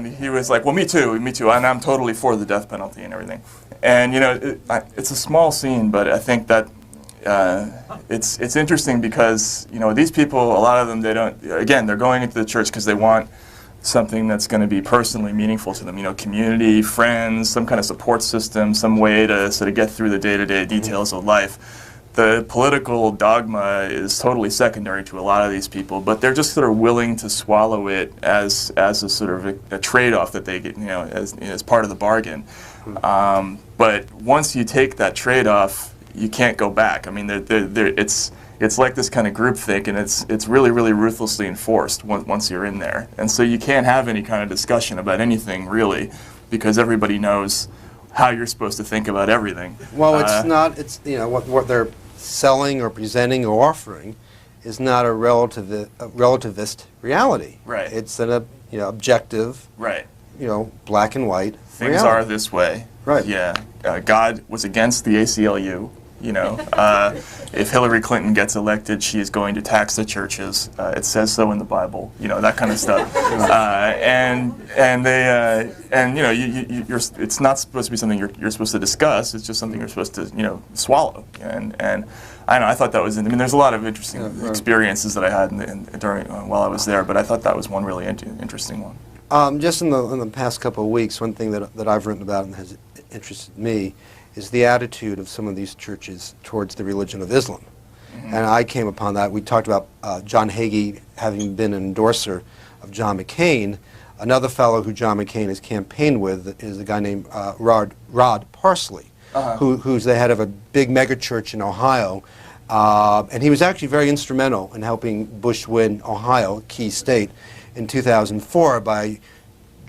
[SPEAKER 2] he was like, well, me too, and I'm totally for the death penalty and everything. And it's a small scene, but I think that it's interesting because these people, a lot of them, they're going into the church because they want something that's going to be personally meaningful to them. Community, friends, some kind of support system, some way to sort of get through the day-to-day details of life. The political dogma is totally secondary to a lot of these people, but they're just sort of willing to swallow it as a sort of a trade-off that they get, as part of the bargain. But once you take that trade-off, you can't go back. I mean, it's like this kind of groupthink, and it's really, really ruthlessly enforced once you're in there. And so you can't have any kind of discussion about anything, really, because everybody knows how you're supposed to think about everything.
[SPEAKER 1] Well, it's not. It's what they're selling or presenting or offering is not a relativist reality.
[SPEAKER 2] Right.
[SPEAKER 1] It's an objective.
[SPEAKER 2] Right.
[SPEAKER 1] Black and white.
[SPEAKER 2] Things
[SPEAKER 1] reality.
[SPEAKER 2] are this way.
[SPEAKER 1] Right.
[SPEAKER 2] Yeah. God was against the ACLU. If Hillary Clinton gets elected, she is going to tax the churches. It says so in the Bible. That kind of stuff. It's not supposed to be something you're supposed to discuss. It's just something you're supposed to swallow. And I don't know. I thought that was. There's a lot of interesting experiences that I had during while I was there, but I thought that was one really interesting one.
[SPEAKER 1] Just in the past couple of weeks, one thing that I've written about and has interested me is the attitude of some of these churches towards the religion of Islam. Mm-hmm. And I came upon that. We talked about John Hagee having been an endorser of John McCain. Another fellow who John McCain has campaigned with is a guy named Rod Parsley, who's the head of a big megachurch in Ohio. And he was actually very instrumental in helping Bush win Ohio, a key state, in 2004 by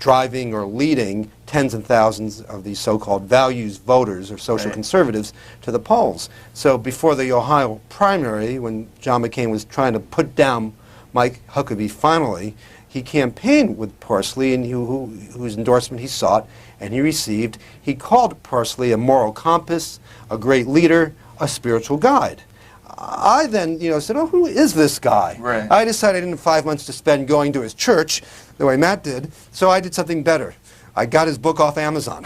[SPEAKER 1] driving or leading tens and thousands of these so-called values voters or social conservatives to the polls. So before the Ohio primary, when John McCain was trying to put down Mike Huckabee finally, he campaigned with Parsley, and whose endorsement he sought, and he received. He called Parsley a moral compass, a great leader, a spiritual guide. I then, said, oh, who is this guy?
[SPEAKER 2] Right.
[SPEAKER 1] I decided I didn't have 5 months to spend going to his church, the way Matt did, so I did something better. I got his book off Amazon.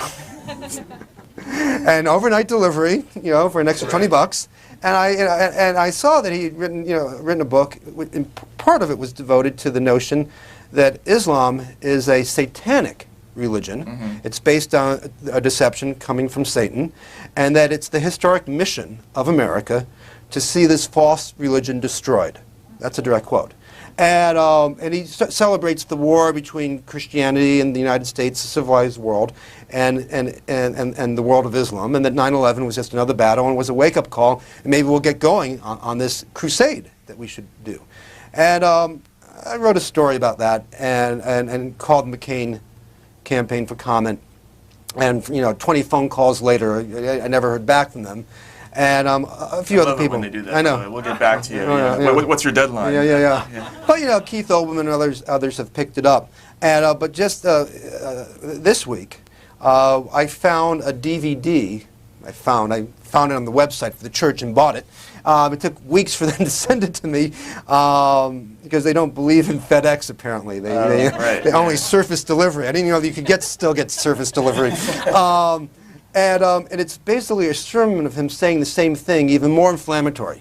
[SPEAKER 1] And overnight delivery, for an extra $20. And I saw that he had written a book. Part of it was devoted to the notion that Islam is a satanic religion. It's based on a deception coming from Satan, and that it's the historic mission of America to see this false religion destroyed. That's a direct quote. And he celebrates the war between Christianity and the United States, the civilized world, and the world of Islam, and that 9/11 was just another battle and was a wake-up call, and maybe we'll get going on this crusade that we should do. And I wrote a story about that and called McCain campaign for comment, and 20 phone calls later, I never heard back from them. And a few other people.
[SPEAKER 2] When they do that,
[SPEAKER 1] I know.
[SPEAKER 2] We'll get back to you.
[SPEAKER 1] Yeah.
[SPEAKER 2] What's your deadline?
[SPEAKER 1] Yeah. But Keith Olbermann and others have picked it up. And but just this week, I found a DVD. I found it on the website for the church and bought it. It took weeks for them to send it to me because they don't believe in FedEx. Apparently, they only surface delivery. I didn't know that you could still get surface delivery. And it's basically a sermon of him saying the same thing, even more inflammatory.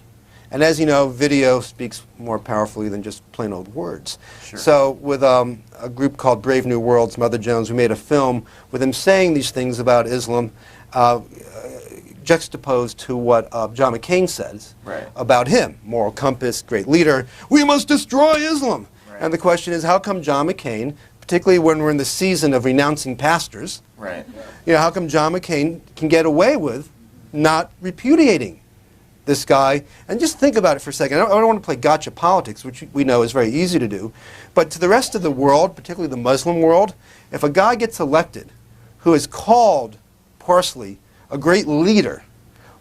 [SPEAKER 1] And as you know, video speaks more powerfully than just plain old words.
[SPEAKER 2] Sure.
[SPEAKER 1] So with a group called Brave New World's Mother Jones, we made a film with him saying these things about Islam, juxtaposed to what John McCain says about him. Moral compass, great leader. We must destroy Islam. Right. And the question is, how come John McCain, particularly when we're in the season of renouncing pastors, how come John McCain can get away with not repudiating this guy? And just think about it for a second. I don't want to play gotcha politics, which we know is very easy to do. But to the rest of the world, particularly the Muslim world, if a guy gets elected who is called Parsley a great leader,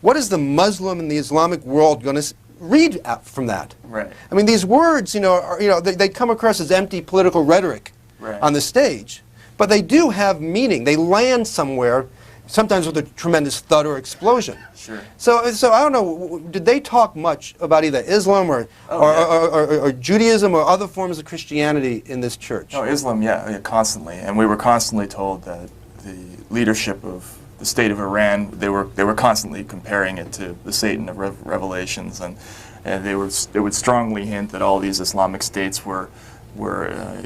[SPEAKER 1] what is the Muslim and the Islamic world going to read from that?
[SPEAKER 2] Right.
[SPEAKER 1] I mean, these words, they come across as empty political rhetoric on the stage. But they do have meaning. They land somewhere, sometimes with a tremendous thud or explosion.
[SPEAKER 2] Sure.
[SPEAKER 1] So I don't know, did they talk much about either Islam or Judaism or other forms of Christianity in this church?
[SPEAKER 2] No, Islam, constantly. And we were constantly told that the leadership of the state of Iran, they were constantly comparing it to the Satan of Revelations, and they would strongly hint that all these Islamic states were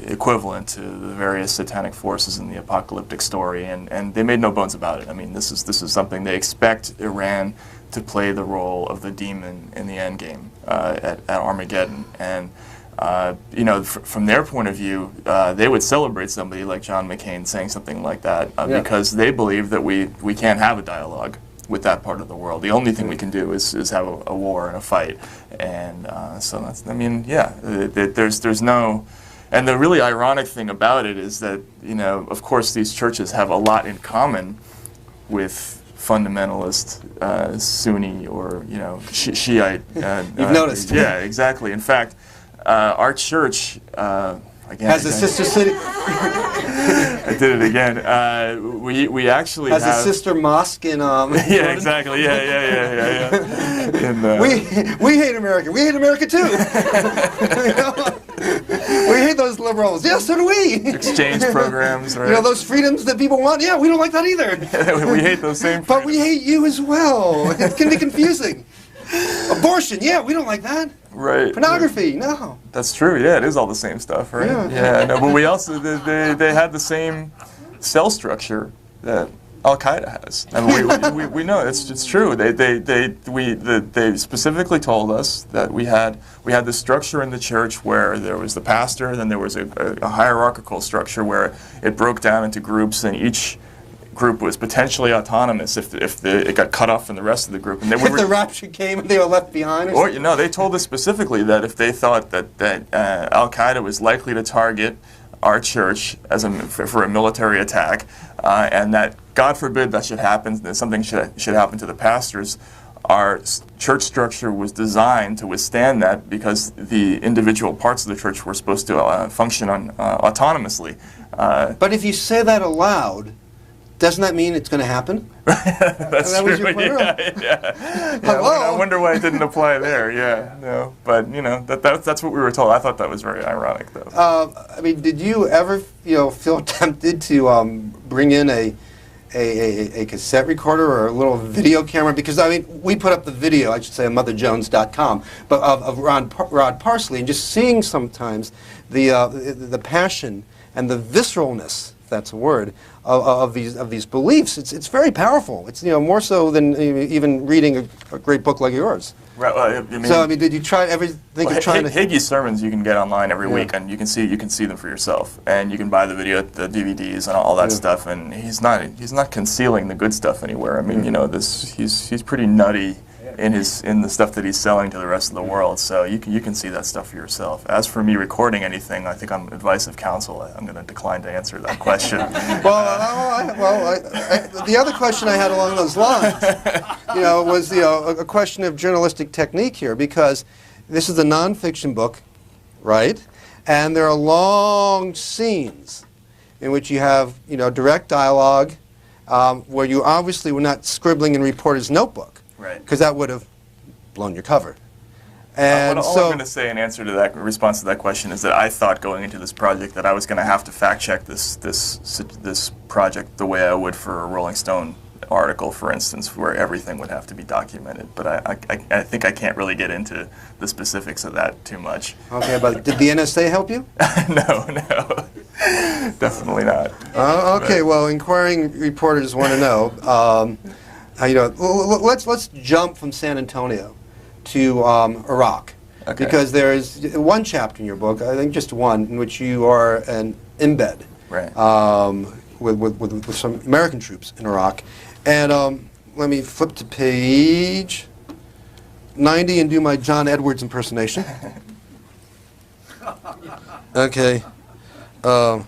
[SPEAKER 2] equivalent to the various satanic forces in the apocalyptic story, and they made no bones about it. I mean, this is something they expect Iran to play the role of the demon in the end game at Armageddon. And from their point of view, they would celebrate somebody like John McCain saying something like that because they believe that we can't have a dialogue with that part of the world. The only thing we can do is have a war and a fight. And so that's, there's no. And the really ironic thing about it is that, of course, these churches have a lot in common with fundamentalist Sunni or, Shiite.
[SPEAKER 1] You've noticed.
[SPEAKER 2] Yeah, exactly. In fact, our church,
[SPEAKER 1] has a sister city.
[SPEAKER 2] I did it again. We actually
[SPEAKER 1] has
[SPEAKER 2] have
[SPEAKER 1] a sister mosque in.
[SPEAKER 2] Yeah, exactly. Yeah. And,
[SPEAKER 1] we hate America. We hate America too. We hate those liberals. Yeah, so do we.
[SPEAKER 2] Exchange programs, right?
[SPEAKER 1] Those freedoms that people want. Yeah, we don't like that either.
[SPEAKER 2] We hate those same freedoms.
[SPEAKER 1] But we hate you as well. It can be confusing. Abortion, yeah, we don't like that.
[SPEAKER 2] Right.
[SPEAKER 1] Pornography, no.
[SPEAKER 2] That's true. Yeah, it is all the same stuff, right? Yeah. No, but we also they had the same cell structure that Al Qaeda has, and we know it's true. They specifically told us that we had this structure in the church where there was the pastor, then there was a hierarchical structure where it broke down into groups, and each group was potentially autonomous if it got cut off from the rest of the group. And
[SPEAKER 1] if the rapture came and they were left behind?
[SPEAKER 2] Or they told us specifically that if they thought that Al Qaeda was likely to target our church as for a military attack, and that God forbid that should happen, that something should happen to the pastors. Our church structure was designed to withstand that because the individual parts of the church were supposed to function autonomously.
[SPEAKER 1] But if you say that aloud, doesn't that mean it's going to happen?
[SPEAKER 2] That's
[SPEAKER 1] that
[SPEAKER 2] true.
[SPEAKER 1] Was your point,
[SPEAKER 2] Yeah.
[SPEAKER 1] Hello?
[SPEAKER 2] I wonder why it didn't apply there. Yeah, no. But that's what we were told. I thought that was very ironic, though.
[SPEAKER 1] I mean, did you ever feel tempted to bring in a cassette recorder or a little video camera? Because, I mean, we put up the video, I should say, on motherjones.com, but of Rod Parsley, and just seeing sometimes the passion and the visceralness, if that's a word, of these beliefs. It's very powerful. It's more so than even reading a great book like yours.
[SPEAKER 2] Right. Well,
[SPEAKER 1] So I mean, did you try everything?
[SPEAKER 2] Hagee's sermons you can get online every week, and you can see them for yourself, and you can buy the DVDs and all that stuff. And he's not concealing the good stuff anywhere. I mean, he's pretty nutty in the stuff that he's selling to the rest of the world. So you can see that stuff for yourself. As for me recording anything, I think on advice of counsel, I'm going to decline to answer that question.
[SPEAKER 1] The other question I had along those lines, was a question of journalistic technique here, because this is a nonfiction book, right? And there are long scenes in which you have direct dialogue, where you obviously were not scribbling in reporter's notebook.
[SPEAKER 2] Right.
[SPEAKER 1] Because that would have blown your cover. And
[SPEAKER 2] all I'm going to say in answer to that response to that question is that I thought going into this project that I was going to have to fact check this project the way I would for a Rolling Stone article, for instance, where everything would have to be documented. But I think I can't really get into the specifics of that too much.
[SPEAKER 1] Okay, but did the NSA help you?
[SPEAKER 2] No, definitely not.
[SPEAKER 1] Okay, well, inquiring reporters want to know. Let's jump from San Antonio to Iraq,
[SPEAKER 2] okay.
[SPEAKER 1] Because there is one chapter in your book, I think just one, in which you are an embed,
[SPEAKER 2] right,
[SPEAKER 1] with some American troops in Iraq, and let me flip to page 90 and do my John Edwards impersonation. Okay, and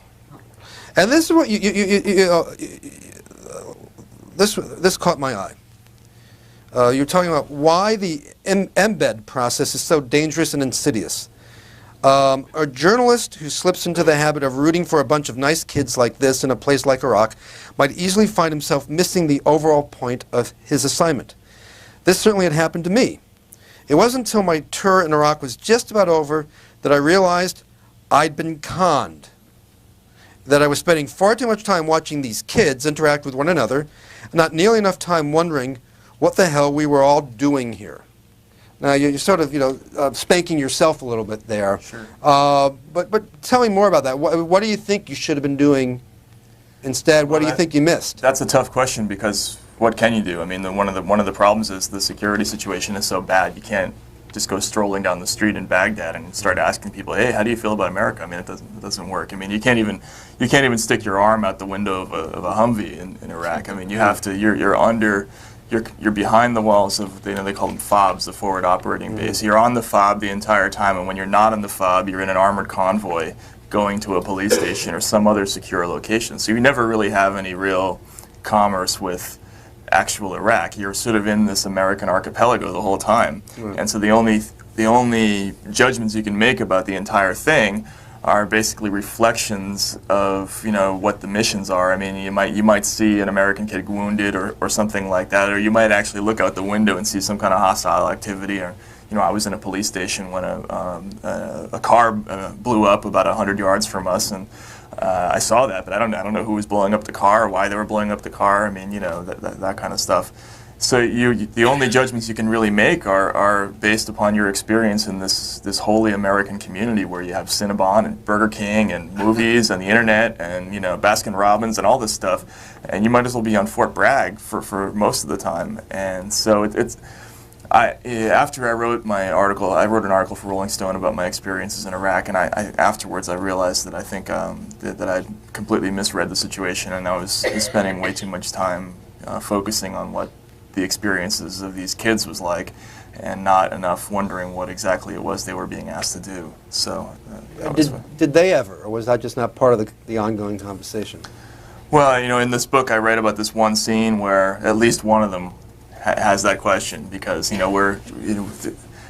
[SPEAKER 1] this is what This caught my eye. You're talking about why the embed process is so dangerous and insidious. A journalist who slips into the habit of rooting for a bunch of nice kids like this in a place like Iraq might easily find himself missing the overall point of his assignment. This certainly had happened to me. It wasn't until my tour in Iraq was just about over that I realized I'd been conned, that I was spending far too much time watching these kids interact with one another, and not nearly enough time wondering what the hell we were all doing here. Now, you're sort of, spanking yourself a little bit there.
[SPEAKER 2] Sure.
[SPEAKER 1] But tell me more about that. What do you think you should have been doing instead? What do you think you missed?
[SPEAKER 2] That's a tough question, because what can you do? I mean, one of the problems is the security situation is so bad. You can't just go strolling down the street in Baghdad and start asking people, "Hey, how do you feel about America?" I mean, it doesn't work. I mean, you can't even stick your arm out the window of a Humvee in Iraq. I mean, you have to. You're behind the walls of, they call them FOBs, the forward operating base. You're on the FOB the entire time, and when you're not on the FOB, you're in an armored convoy going to a police station or some other secure location. So you never really have any real commerce with actual Iraq. You're sort of in this American archipelago the whole time. And so the only judgments you can make about the entire thing are basically reflections of what the missions are. I mean, you might see an American kid wounded or something like that, or you might actually look out the window and see some kind of hostile activity. Or I was in a police station when a car blew up about 100 yards from us, and I saw that, but I don't know who was blowing up the car or why they were blowing up the car. I mean, that kind of stuff. So the only judgments you can really make are based upon your experience in this wholly American community where you have Cinnabon and Burger King and movies and the internet and Baskin Robbins and all this stuff, and you might as well be on Fort Bragg for most of the time. And so after I wrote my article, I wrote an article for Rolling Stone about my experiences in Iraq, and afterwards I realized that I think that I'd completely misread the situation, and I was spending way too much time focusing on what the experiences of these kids was like, and not enough wondering what exactly it was they were being asked to do. So that was
[SPEAKER 1] Did they ever, or was that just not part of the ongoing conversation?
[SPEAKER 2] Well, in this book I write about this one scene where at least one of them has that question, because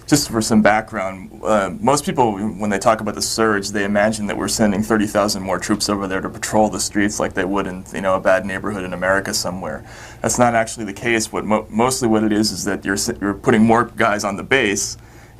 [SPEAKER 2] just for some background, most people, when they talk about the surge, they imagine that we're sending 30,000 more troops over there to patrol the streets like they would in a bad neighborhood in America somewhere. That's not actually the case. Mostly what it is that you're putting more guys on the base,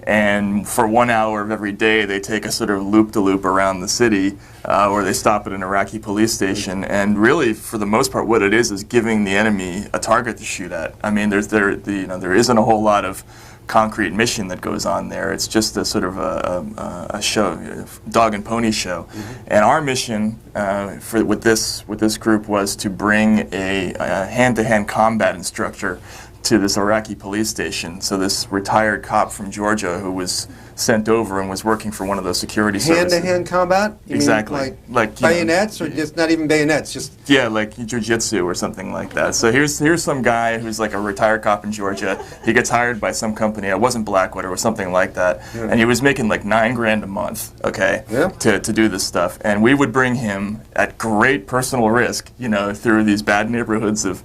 [SPEAKER 2] and for 1 hour of every day they take a sort of loop-de-loop around the city, or they stop at an Iraqi police station, and really for the most part what it is giving the enemy a target to shoot at. I mean, there isn't a whole lot of concrete mission that goes on there. It's just a sort of a show, a dog and pony show. And our mission with this group was to bring a hand-to-hand combat instructor to this Iraqi police station. So this retired cop from Georgia who was sent over and was working for one of those security services.
[SPEAKER 1] Hand-to-hand combat? You
[SPEAKER 2] Exactly.
[SPEAKER 1] mean
[SPEAKER 2] like
[SPEAKER 1] bayonets, or just not even bayonets? Just
[SPEAKER 2] yeah, like jiu-jitsu or something like that. So here's some guy who's like a retired cop in Georgia. He gets hired by some company. It wasn't Blackwater or something like that. Yeah. And he was making like $9 grand a month, okay,
[SPEAKER 1] yeah,
[SPEAKER 2] to do this stuff. And we would bring him at great personal risk, through these bad neighborhoods of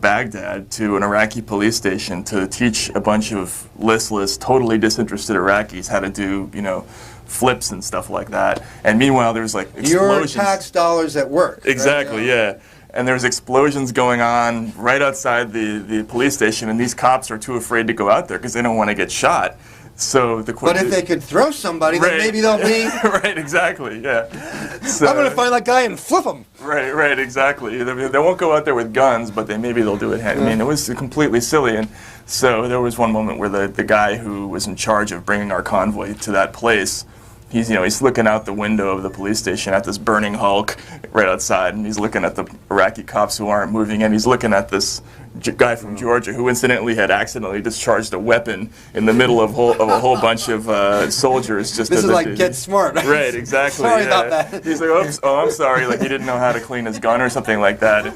[SPEAKER 2] Baghdad to an Iraqi police station to teach a bunch of listless, totally disinterested Iraqis how to do, flips and stuff like that. And meanwhile, there's like explosions.
[SPEAKER 1] Your tax dollars at work.
[SPEAKER 2] Exactly, right? Yeah. And there's explosions going on right outside the police station, and these cops are too afraid to go out there because they don't want to get shot. So
[SPEAKER 1] but if they could throw somebody, right, then maybe they'll be...
[SPEAKER 2] Right, exactly, yeah. So,
[SPEAKER 1] I'm going to find that guy and flip him.
[SPEAKER 2] Right, exactly. They won't go out there with guns, but maybe they'll do it. I mean, it was completely silly. And so there was one moment where the guy who was in charge of bringing our convoy to that place, he's looking out the window of the police station at this burning hulk right outside, and he's looking at the Iraqi cops who aren't moving, and he's looking at this guy from Georgia who incidentally had accidentally discharged a weapon in the middle of a whole bunch of soldiers. Just
[SPEAKER 1] this is like Get Smart.
[SPEAKER 2] Right, exactly.
[SPEAKER 1] Sorry about that.
[SPEAKER 2] He's like, oops, I'm sorry, like he didn't know how to clean his gun or something like that.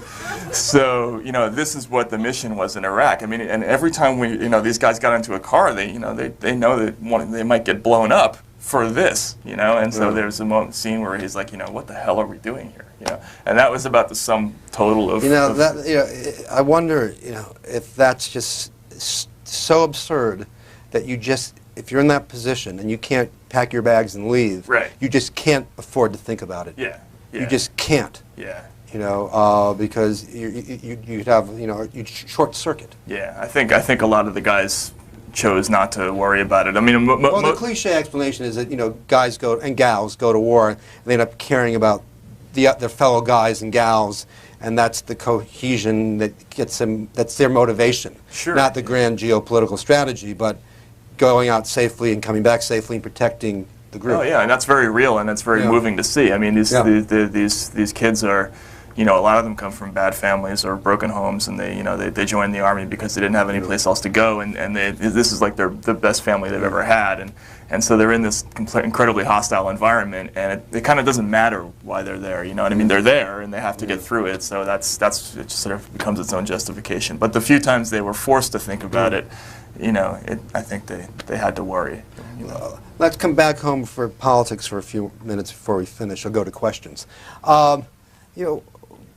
[SPEAKER 2] So, this is what the mission was in Iraq. I mean, and every time these guys got into a car, they know that they might get blown up for this, and so there's a scene where he's like, what the hell are we doing here, and that was about the sum total of.
[SPEAKER 1] I wonder, if that's just so absurd that if you're in that position and you can't pack your bags and leave,
[SPEAKER 2] right,
[SPEAKER 1] you just can't afford to think about it.
[SPEAKER 2] Yeah.
[SPEAKER 1] You just can't.
[SPEAKER 2] Yeah.
[SPEAKER 1] Because you'd have, you'd short circuit.
[SPEAKER 2] Yeah, I think a lot of the guys chose not to worry about it. I mean,
[SPEAKER 1] well, the cliche explanation is that guys and gals go to war and they end up caring about their fellow guys and gals, and that's the cohesion that gets them. That's their motivation.
[SPEAKER 2] Sure.
[SPEAKER 1] Not the grand geopolitical strategy, but going out safely and coming back safely and protecting the group.
[SPEAKER 2] Oh yeah, and that's very real, and that's very moving to see. I mean, these kids are. A lot of them come from bad families or broken homes, and they joined the army because they didn't have any place else to go, and this is like the best family they've ever had, and so they're in this incredibly hostile environment, and it kind of doesn't matter why they're there. You know what I mean? They're there, and they have to get through it. So it just sort of becomes its own justification. But the few times they were forced to think about it, I think they had to worry.
[SPEAKER 1] Let's come back home for politics for a few minutes before we finish. I'll go to questions.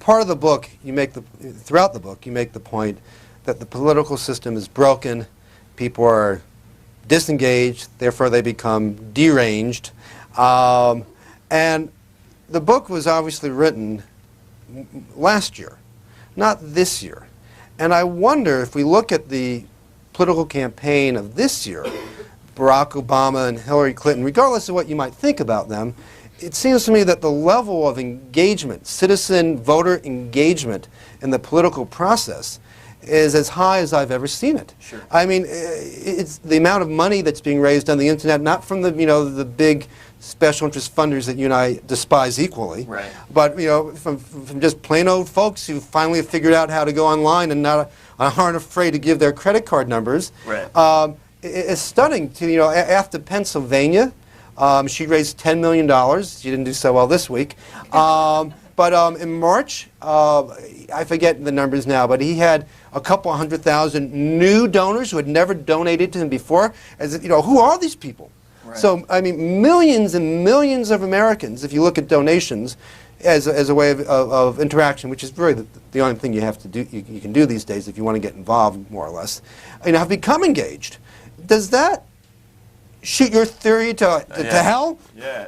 [SPEAKER 1] Part of the book, throughout the book, you make the point that the political system is broken, people are disengaged, therefore they become deranged. And the book was obviously written last year, not this year. And I wonder if we look at the political campaign of this year, Barack Obama and Hillary Clinton, regardless of what you might think about them, it seems to me that the level of engagement, citizen voter engagement in the political process is as high as I've ever seen it.
[SPEAKER 2] Sure.
[SPEAKER 1] I mean, it's the amount of money that's being raised on the internet, not from the big special interest funders that you and I despise equally,
[SPEAKER 2] right,
[SPEAKER 1] but from just plain old folks who finally have figured out how to go online and aren't afraid to give their credit card numbers.
[SPEAKER 2] Right.
[SPEAKER 1] It's stunning to after Pennsylvania. She raised $10 million. She didn't do so well this week. But But in March, I forget the numbers now, but he had a couple 100,000 new donors who had never donated to him before. As if, who are these people?
[SPEAKER 2] Right.
[SPEAKER 1] So I mean, millions and millions of Americans, if you look at donations as a way of interaction, which is really the only thing you have to do, you can do these days if you want to get involved, more or less, have become engaged. Does that shoot your theory to hell?
[SPEAKER 2] Yeah.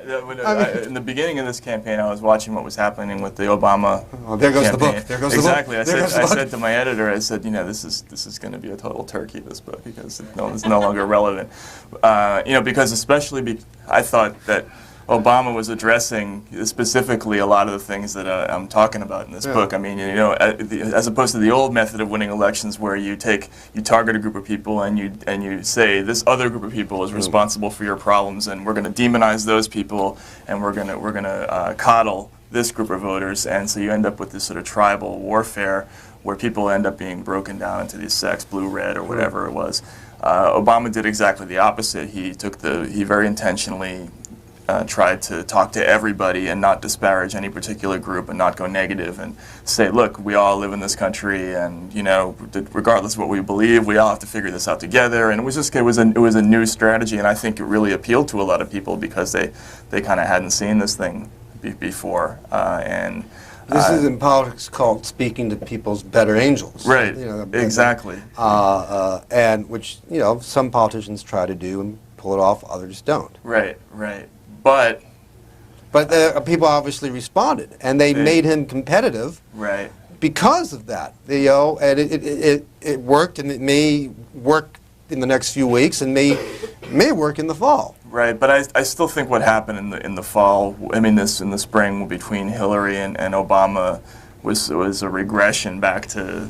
[SPEAKER 2] In the beginning of this campaign, I was watching what was happening with the Obama
[SPEAKER 1] there goes
[SPEAKER 2] campaign.
[SPEAKER 1] the book. There goes
[SPEAKER 2] exactly.
[SPEAKER 1] the book.
[SPEAKER 2] I said to my editor, I said, this is going to be a total turkey, this book, because it's no longer relevant. Because especially I thought that Obama was addressing specifically a lot of the things that I'm talking about in this book. I mean, as opposed to the old method of winning elections, where you target a group of people and you say this other group of people is responsible for your problems, and we're going to demonize those people, and we're going to coddle this group of voters, and so you end up with this sort of tribal warfare where people end up being broken down into these sects, blue, red, or whatever it was. Obama did exactly the opposite. He very intentionally tried to talk to everybody and not disparage any particular group and not go negative and say, look, we all live in this country, and regardless of what we believe, we all have to figure this out together. And it was a new strategy, and I think it really appealed to a lot of people because they kind of hadn't seen this thing before.
[SPEAKER 1] This is in politics called speaking to people's better angels.
[SPEAKER 2] Right. Exactly.
[SPEAKER 1] And which some politicians try to do and pull it off, others don't.
[SPEAKER 2] Right. But
[SPEAKER 1] people obviously responded, and they made him competitive.
[SPEAKER 2] Right.
[SPEAKER 1] Because of that, and it worked, and it may work in the next few weeks, and may work in the fall.
[SPEAKER 2] Right, but I still think what happened in the fall, in the spring between Hillary and Obama was a regression back to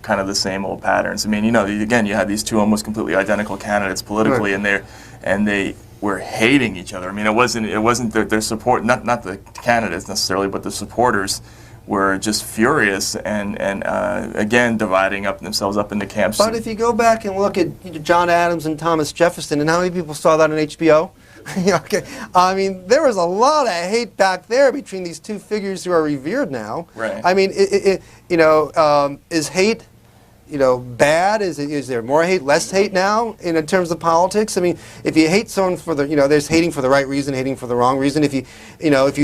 [SPEAKER 2] kind of the same old patterns. I mean, again, you had these two almost completely identical candidates politically,
[SPEAKER 1] right.
[SPEAKER 2] and they were hating each other. I mean, it wasn't their support, not the candidates necessarily, but the supporters were just furious and again dividing themselves up into camps.
[SPEAKER 1] But if you go back and look at John Adams and Thomas Jefferson, and how many people saw that on HBO? Okay, I mean, there was a lot of hate back there between these two figures who are revered now.
[SPEAKER 2] Right.
[SPEAKER 1] I mean, is hate bad? Is there more hate, less hate now in terms of politics? I mean, if you hate someone for there's hating for the right reason, hating for the wrong reason. If you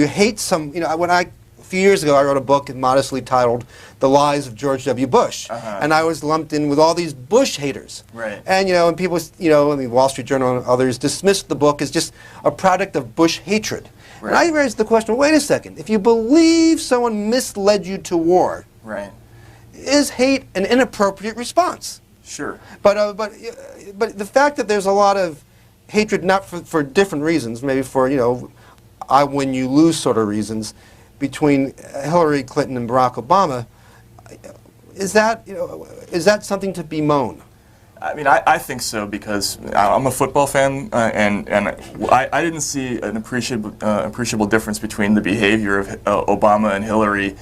[SPEAKER 1] hate a few years ago, I wrote a book modestly titled "The Lies of George W. Bush," and I was lumped in with all these Bush haters.
[SPEAKER 2] Right. And
[SPEAKER 1] and people, in the Wall Street Journal and others dismissed the book as just a product of Bush hatred. Right. And I raised the question: wait a second. If you believe someone misled you to war,
[SPEAKER 2] right,
[SPEAKER 1] is hate an inappropriate response?
[SPEAKER 2] Sure.
[SPEAKER 1] But the fact that there's a lot of hatred, not for different reasons, maybe for I win you lose sort of reasons, between Hillary Clinton and Barack Obama, is that something to bemoan?
[SPEAKER 2] I mean, I think so, because I'm a football fan, and I didn't see an appreciable difference between the behavior of Obama and Hillary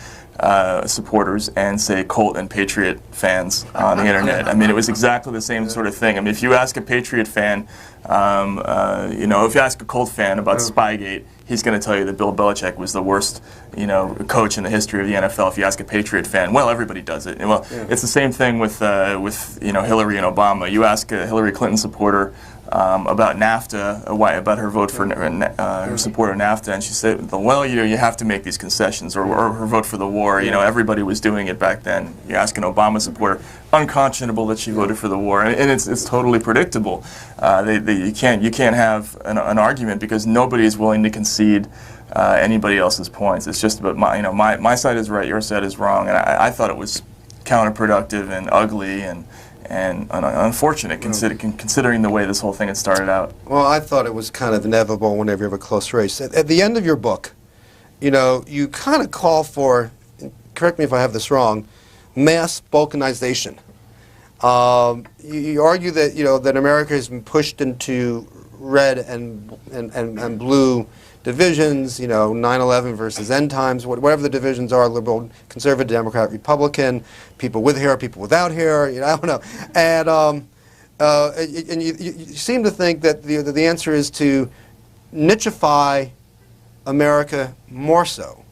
[SPEAKER 2] supporters and, say, Colt and Patriot fans on the internet. I mean, it was exactly the same sort of thing. I mean, if you ask a Patriot fan, if you ask a Colt fan about Spygate, he's going to tell you that Bill Belichick was the worst, coach in the history of the NFL. If you ask a Patriot fan, well, everybody does it. Well, it's the same thing with Hillary and Obama. You ask a Hillary Clinton supporter about NAFTA, about her vote for her support of NAFTA, and she said, well, you have to make these concessions, or her vote for the war. Everybody was doing it back then. You ask an Obama supporter, unconscionable that she voted for the war, and it's totally predictable. You can't have an argument, because nobody is willing to concede anybody else's points. It's just about my side is right, your side is wrong, and I thought it was counterproductive and ugly and unfortunate, considering the way this whole thing had started out.
[SPEAKER 1] Well, I thought it was kind of inevitable whenever you have a close race. At the end of your book, you kind of call for, correct me if I have this wrong, mass balkanization. You argue that that America has been pushed into red and blue divisions, 9/11 versus end times, whatever the divisions are, liberal, conservative, Democrat, Republican, people with hair, people without hair, I don't know. And you seem to think that the answer is to nichify America more so.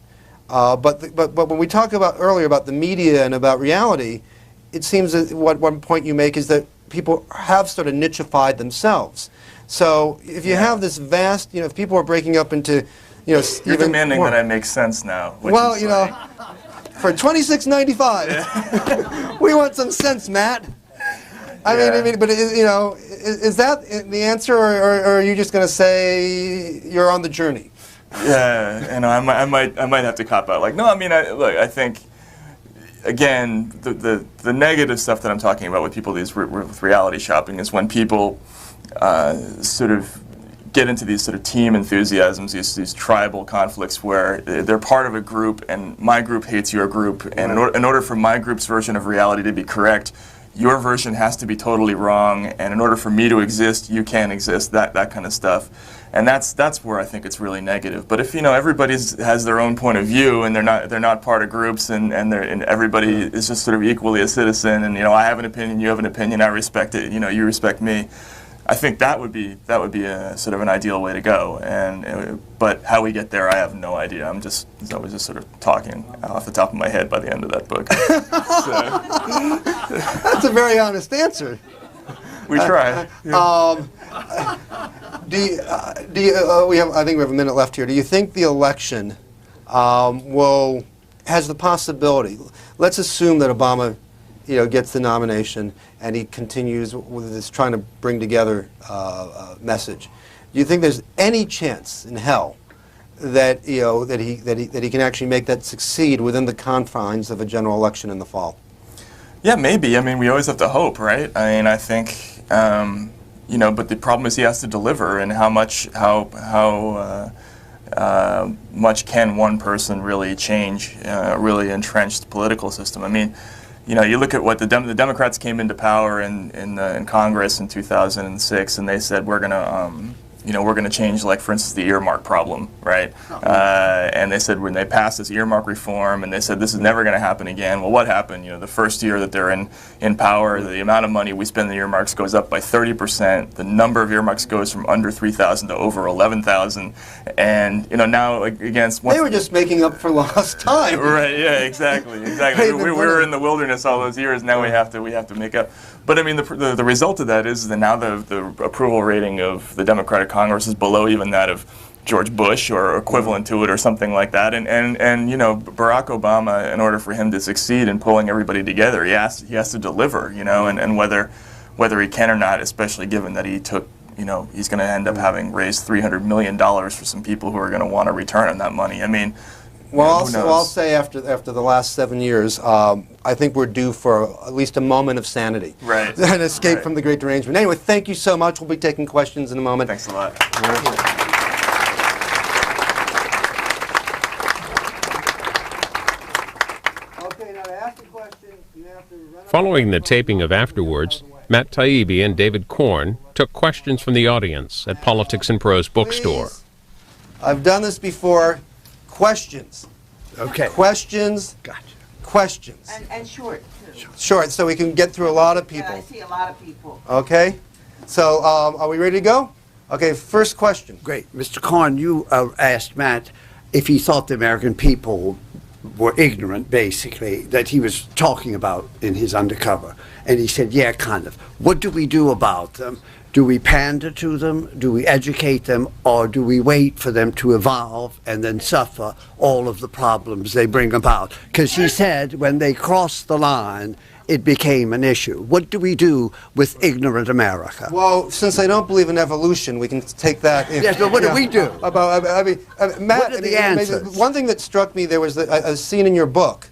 [SPEAKER 1] But when we talk about earlier about the media and about reality, it seems that one point you make is that people have sort of nichified themselves. So if you have this vast, if people are breaking up into,
[SPEAKER 2] You're
[SPEAKER 1] even
[SPEAKER 2] demanding
[SPEAKER 1] more.
[SPEAKER 2] that I make sense now. Which
[SPEAKER 1] Well,
[SPEAKER 2] is
[SPEAKER 1] for $26.95, we want some sense, Matt. I mean, but is that the answer, or are you just going to say you're on the journey?
[SPEAKER 2] Yeah, I might have to cop out. Like, no, I mean, look, I think, again, the negative stuff that I'm talking about with people with reality shopping is when people sort of get into these sort of team enthusiasms, these tribal conflicts where they're part of a group and my group hates your group, and in order for my group's version of reality to be correct, your version has to be totally wrong, and in order for me to exist, you can't exist, that kind of stuff. And that's where I think it's really negative. But if everybody has their own point of view and they're not part of groups and everybody is just sort of equally a citizen, and I have an opinion, you have an opinion, I respect it, you respect me. I think that would be a sort of an ideal way to go. But how we get there, I have no idea. I was just sort of talking off the top of my head by the end of that book.
[SPEAKER 1] That's a very honest answer.
[SPEAKER 2] We try.
[SPEAKER 1] I think we have a minute left here. Do you think the election has the possibility? Let's assume that Obama, gets the nomination and he continues with this trying to bring together message. Do you think there's any chance in hell that he can actually make that succeed within the confines of a general election in the fall?
[SPEAKER 2] Yeah, maybe. I mean, we always have to hope, right? I mean, I think, but the problem is he has to deliver, and how much can one person really change a really entrenched political system? I mean, you look at what the Democrats came into power in Congress in 2006, and they said we're going to change, like, for instance, the earmark problem, right? And they said when they passed this earmark reform, and they said this is never going to happen again. Well, what happened? The first year that they're in power, the amount of money we spend on the earmarks goes up by 30%. The number of earmarks goes from under 3,000 to over 11,000. And now against
[SPEAKER 1] they were just making up for lost time.
[SPEAKER 2] Right? Yeah, exactly. We were in the wilderness all those years. Now we have to make up. But I mean, the result of that is that now the approval rating of the Democratic Congress is below even that of George Bush or equivalent to it or something like that. And Barack Obama, in order for him to succeed in pulling everybody together, he has to deliver. And whether he can or not, especially given that he took, he's going to end up having raised $300 million for some people who are going to want a return on that money. I mean.
[SPEAKER 1] Well, I'll say after the last 7 years, I think we're due for at least a moment of sanity.
[SPEAKER 2] Right.
[SPEAKER 1] An escape from the Great Derangement. Anyway, thank you so much. We'll be taking questions in a moment.
[SPEAKER 2] Thanks a lot.
[SPEAKER 1] Okay, now to ask a question, you have to run.
[SPEAKER 5] Following the taping of Afterwards, Matt Taibbi and David Korn took questions from the audience at Politics and Prose Bookstore.
[SPEAKER 1] Please. I've done this before. Questions.
[SPEAKER 6] Okay.
[SPEAKER 1] Questions.
[SPEAKER 6] Gotcha.
[SPEAKER 1] Questions.
[SPEAKER 7] And short, too.
[SPEAKER 1] Short, so we can get through a lot of people.
[SPEAKER 7] Yeah, I see a lot of people.
[SPEAKER 1] Okay. So, are we ready to go? Okay, first question.
[SPEAKER 6] Great. Mr. Korn, you asked Matt if he thought the American people were ignorant, basically, that he was talking about in his Undercover. And he said, yeah, kind of. What do we do about them? Do we pander to them? Do we educate them? Or do we wait for them to evolve and then suffer all of the problems they bring about? Because he said when they crossed the line, it became an issue. What do we do with ignorant America?
[SPEAKER 1] Well, since I don't believe in evolution, we can take that.
[SPEAKER 6] Yes, but what do we do?
[SPEAKER 1] Matt,
[SPEAKER 6] what are the answers?
[SPEAKER 1] One thing that struck me, there was a scene in your book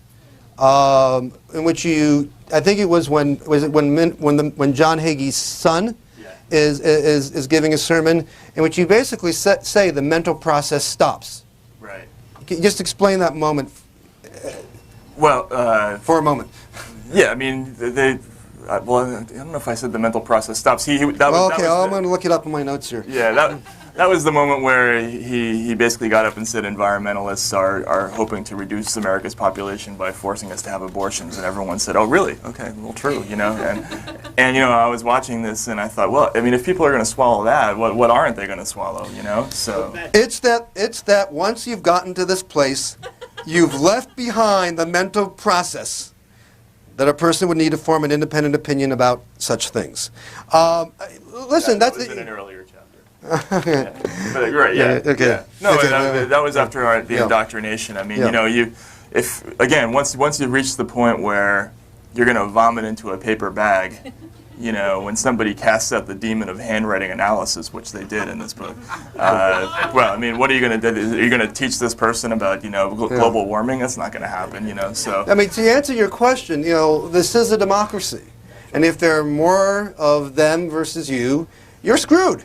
[SPEAKER 1] in which I think it was when John Hagee's son is giving a sermon in which you basically say the mental process stops.
[SPEAKER 2] Right.
[SPEAKER 1] Can you just explain that moment?
[SPEAKER 2] Well,
[SPEAKER 1] for a moment.
[SPEAKER 2] Yeah, I mean, I don't know if I said the mental process stops.
[SPEAKER 1] I'm going to look it up in my notes here.
[SPEAKER 2] Yeah, that was the moment where he basically got up and said environmentalists are hoping to reduce America's population by forcing us to have abortions, and everyone said, oh, really? Okay, well, true, and I was watching this and I thought, well, I mean, if people are going to swallow that, what aren't they going to swallow, so.
[SPEAKER 1] It's that once you've gotten to this place, You've left behind the mental process that a person would need to form an independent opinion about such things. Listen,
[SPEAKER 2] that
[SPEAKER 1] that's
[SPEAKER 2] was in an earlier chapter. Yeah. But you're right. Yeah.
[SPEAKER 1] Okay.
[SPEAKER 2] Yeah. No,
[SPEAKER 1] Okay.
[SPEAKER 2] that was after the
[SPEAKER 1] Yeah.
[SPEAKER 2] indoctrination. I mean,
[SPEAKER 1] Yeah.
[SPEAKER 2] if again, once you reach the point where you're going to vomit into a paper bag, when somebody casts out the demon of handwriting analysis, which they did in this book. Well, I mean, what are you going to do? Are you going to teach this person about, global warming? That's not going to happen, so.
[SPEAKER 1] I mean, to answer your question, this is a democracy. And if there are more of them versus you, you're screwed.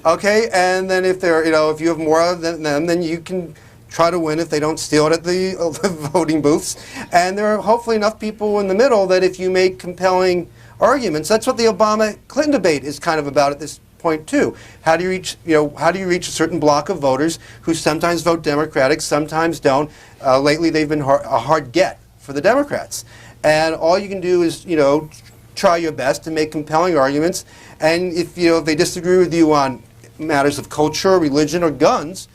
[SPEAKER 1] Okay? And then if if you have more of them, then you can try to win if they don't steal it at the voting booths. And there are hopefully enough people in the middle that if you make compelling arguments, that's what the Obama-Clinton debate is kind of about at this point too. How do you reach a certain block of voters who sometimes vote Democratic, sometimes don't? Lately, they've been a hard get for the Democrats, and all you can do is try your best to make compelling arguments. And if they disagree with you on matters of culture, religion, or guns,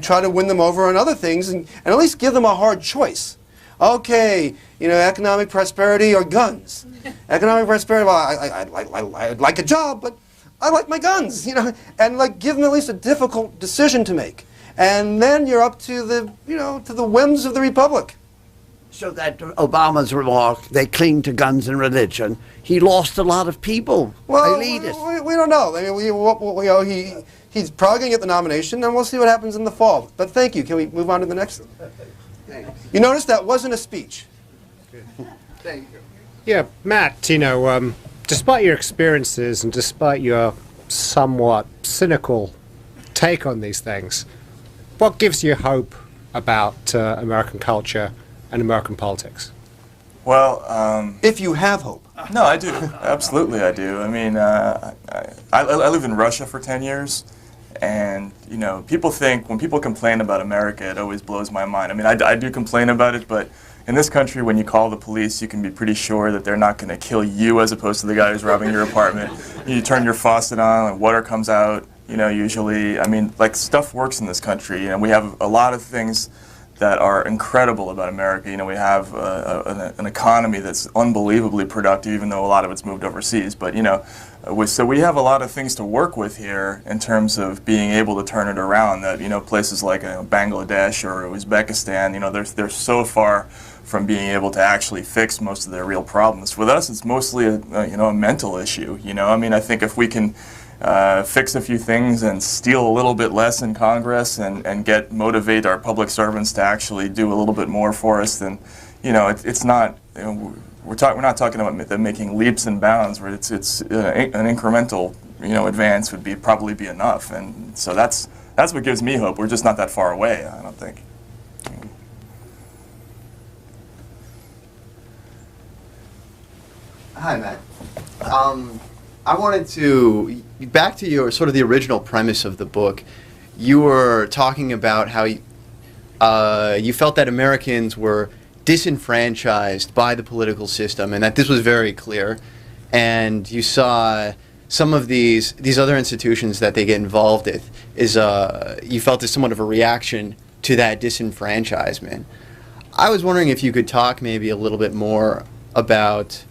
[SPEAKER 1] try to win them over on other things, and at least give them a hard choice. Okay, economic prosperity or guns. Economic prosperity, well, I'd like a job, but I like my guns, and give them at least a difficult decision to make. And then you're up to the whims of the Republic.
[SPEAKER 6] So that Obama's remark, they cling to guns and religion, he lost a lot of people,
[SPEAKER 1] well,
[SPEAKER 6] elitists.
[SPEAKER 1] We don't know. I mean, he's probably going to get the nomination, and we'll see what happens in the fall. But thank you. Can we move on to the next? You notice that wasn't a speech.
[SPEAKER 6] Thank you.
[SPEAKER 8] Yeah, Matt, despite your experiences and despite your somewhat cynical take on these things, what gives you hope about American culture and American politics?
[SPEAKER 2] Well,
[SPEAKER 1] if you have hope.
[SPEAKER 2] No, I do. Absolutely, I do. I mean, I lived in Russia for 10 years. And, people think, when people complain about America, it always blows my mind. I mean, I do complain about it, but in this country, when you call the police, you can be pretty sure that they're not going to kill you as opposed to the guy who's robbing your apartment. You turn your faucet on, and water comes out, usually. I mean, stuff works in this country. We have a lot of things that are incredible about America. We have an economy that's unbelievably productive, even though a lot of it's moved overseas. But, so we have a lot of things to work with here in terms of being able to turn it around. That places like Bangladesh or Uzbekistan, they're so far from being able to actually fix most of their real problems. With us, it's mostly a mental issue. I mean, I think if we can fix a few things and steal a little bit less in Congress and motivate our public servants to actually do a little bit more for us, then it's not. We're not talking about them making leaps and bounds. Where it's an incremental advance would probably be enough, and so that's what gives me hope. We're just not that far away, I don't think.
[SPEAKER 9] Hi, Matt. I wanted to back to your sort of the original premise of the book. You were talking about how you felt that Americans were disenfranchised by the political system, and that this was very clear. And you saw some of these other institutions that they get involved with you felt as somewhat of a reaction to that disenfranchisement. I was wondering if you could talk maybe a little bit more about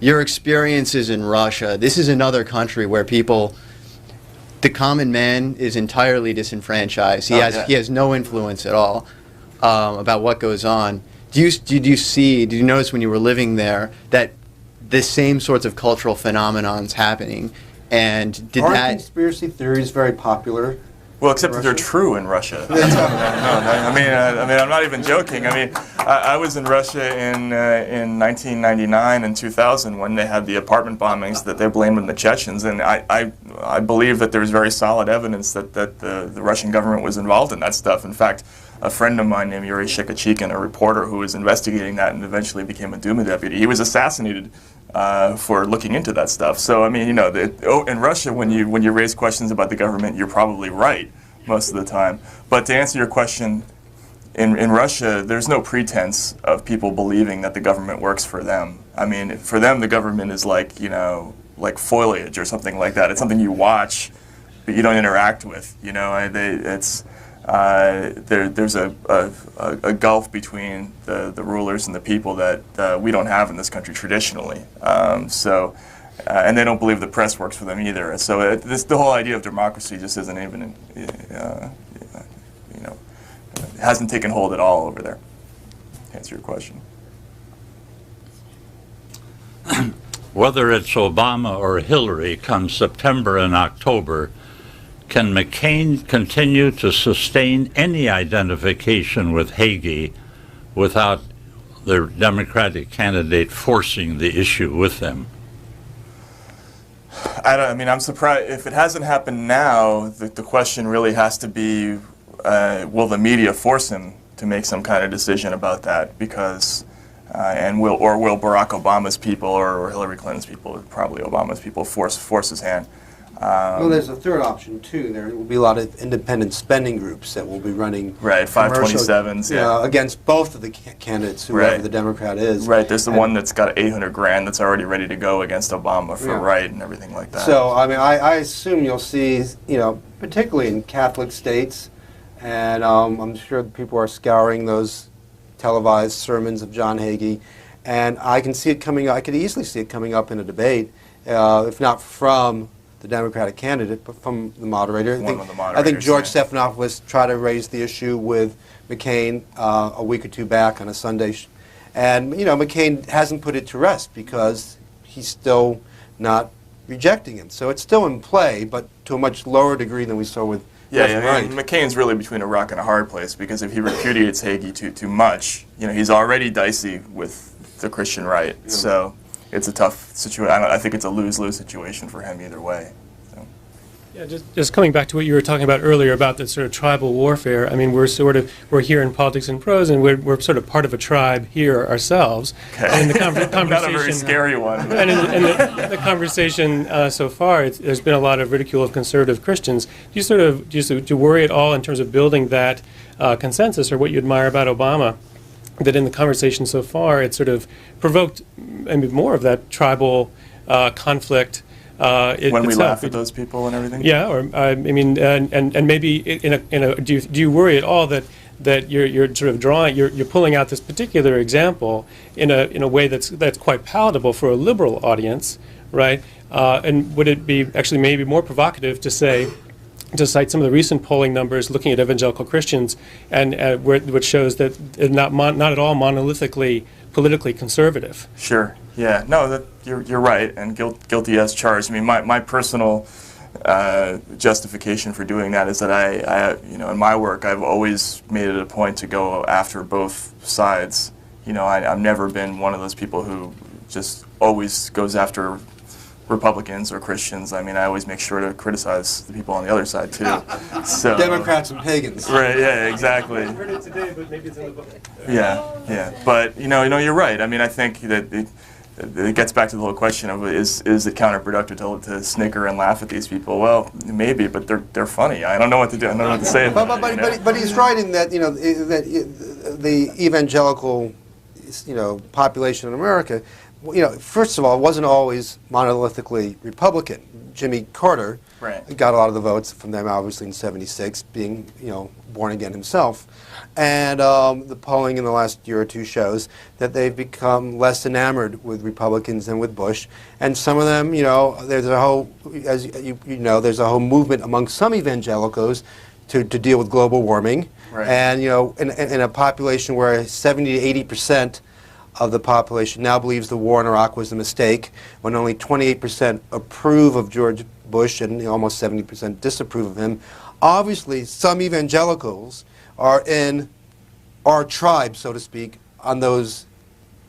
[SPEAKER 9] your experiences in Russia. This is another country where the common man is entirely disenfranchised. He has no influence at all about what goes on. Did you notice when you were living there that the same sorts of cultural phenomenons happening? And
[SPEAKER 1] Aren't conspiracy theories very popular?
[SPEAKER 2] Well, except that they're true in Russia. I mean, I'm not even joking. I mean, I was in Russia in 1999 and 2000 when they had the apartment bombings that they blamed on the Chechens, and I believe that there's very solid evidence that the Russian government was involved in that stuff. In fact, a friend of mine named Yuri Shikachikin, a reporter who was investigating that and eventually became a Duma deputy, he was assassinated for looking into that stuff. So I mean, in Russia, when you raise questions about the government, you're probably right most of the time. But to answer your question, in Russia, there's no pretense of people believing that the government works for them. I mean, for them, the government is like foliage or something like that. It's something you watch, but you don't interact with. there's a gulf between the rulers and the people that we don't have in this country traditionally. And they don't believe the press works for them either. So the whole idea of democracy just isn't even, hasn't taken hold at all over there. To answer your question.
[SPEAKER 10] Whether it's Obama or Hillary come September and October, can McCain continue to sustain any identification with Hagee without the Democratic candidate forcing the issue with them?
[SPEAKER 2] I'm surprised. If it hasn't happened now, the question really has to be, will the media force him to make some kind of decision about that? Because, will Barack Obama's people or Hillary Clinton's people, probably Obama's people, force his hand?
[SPEAKER 1] Well, there's a third option too. There will be a lot of independent spending groups that will be running
[SPEAKER 2] 527s,
[SPEAKER 1] against both of the candidates, whoever the Democrat is.
[SPEAKER 2] Right. There's the one that's got $800,000 that's already ready to go against Obama for right and everything like that.
[SPEAKER 1] So I assume you'll see, particularly in Catholic states, and I'm sure people are scouring those televised sermons of John Hagee, and I can see it coming. I could easily see it coming up in a debate, if not from the Democratic candidate, but from the moderator. I think George Stephanopoulos tried to raise the issue with McCain a week or two back on a Sunday, and McCain hasn't put it to rest because he's still not rejecting him. So it's still in play, but to a much lower degree than we saw with
[SPEAKER 2] McCain's really between a rock and a hard place, because if he repudiates Hagee too much, he's already dicey with the Christian right. Yeah. So it's a tough situation. I think it's a lose-lose situation for him either way. So.
[SPEAKER 11] Yeah, just coming back to what you were talking about earlier about the sort of tribal warfare. I mean, we're here in Politics and Prose, and we're sort of part of a tribe here ourselves.
[SPEAKER 2] Okay.
[SPEAKER 11] And the conversation,
[SPEAKER 2] not a very scary one.
[SPEAKER 11] And in the conversation so far, there's been a lot of ridicule of conservative Christians. Do you worry at all in terms of building that consensus, or what you admire about Obama? That in the conversation so far, it sort of provoked more of that tribal conflict.
[SPEAKER 2] When we laugh at those people and everything.
[SPEAKER 11] Yeah, or and maybe do you worry at all that you're sort of you're pulling out this particular example in a way that's quite palatable for a liberal audience, right? And would it be actually maybe more provocative to cite some of the recent polling numbers looking at evangelical Christians, and which shows that they're not at all monolithically politically conservative?
[SPEAKER 2] Sure. Yeah. No, you're right, and guilty as charged. I mean, my personal justification for doing that is that I in my work I've always made it a point to go after both sides. I've never been one of those people who just always goes after Republicans or Christians. I mean, I always make sure to criticize the people on the other side too. So
[SPEAKER 1] Democrats and pagans.
[SPEAKER 2] Right? Yeah. Exactly.
[SPEAKER 11] I heard it today, but maybe it's in the book.
[SPEAKER 2] Yeah. But you're right. I mean, I think that it gets back to the whole question of is it counterproductive to snicker and laugh at these people? Well, maybe, but they're funny. I don't know what to do. I don't know what to say.
[SPEAKER 1] But he's right in that that the evangelical population in America. First of all, it wasn't always monolithically Republican. Jimmy Carter got a lot of the votes from them, obviously, in '76, being, born again himself. And the polling in the last year or two shows that they've become less enamored with Republicans than with Bush. And some of them, there's a whole, as there's a whole movement among some evangelicals to deal with global warming. Right. And, in a population where 70 to 80% of the population now believes the war in Iraq was a mistake, when only 28% approve of George Bush and almost 70% disapprove of him. Obviously, some evangelicals are in our tribe, so to speak, on those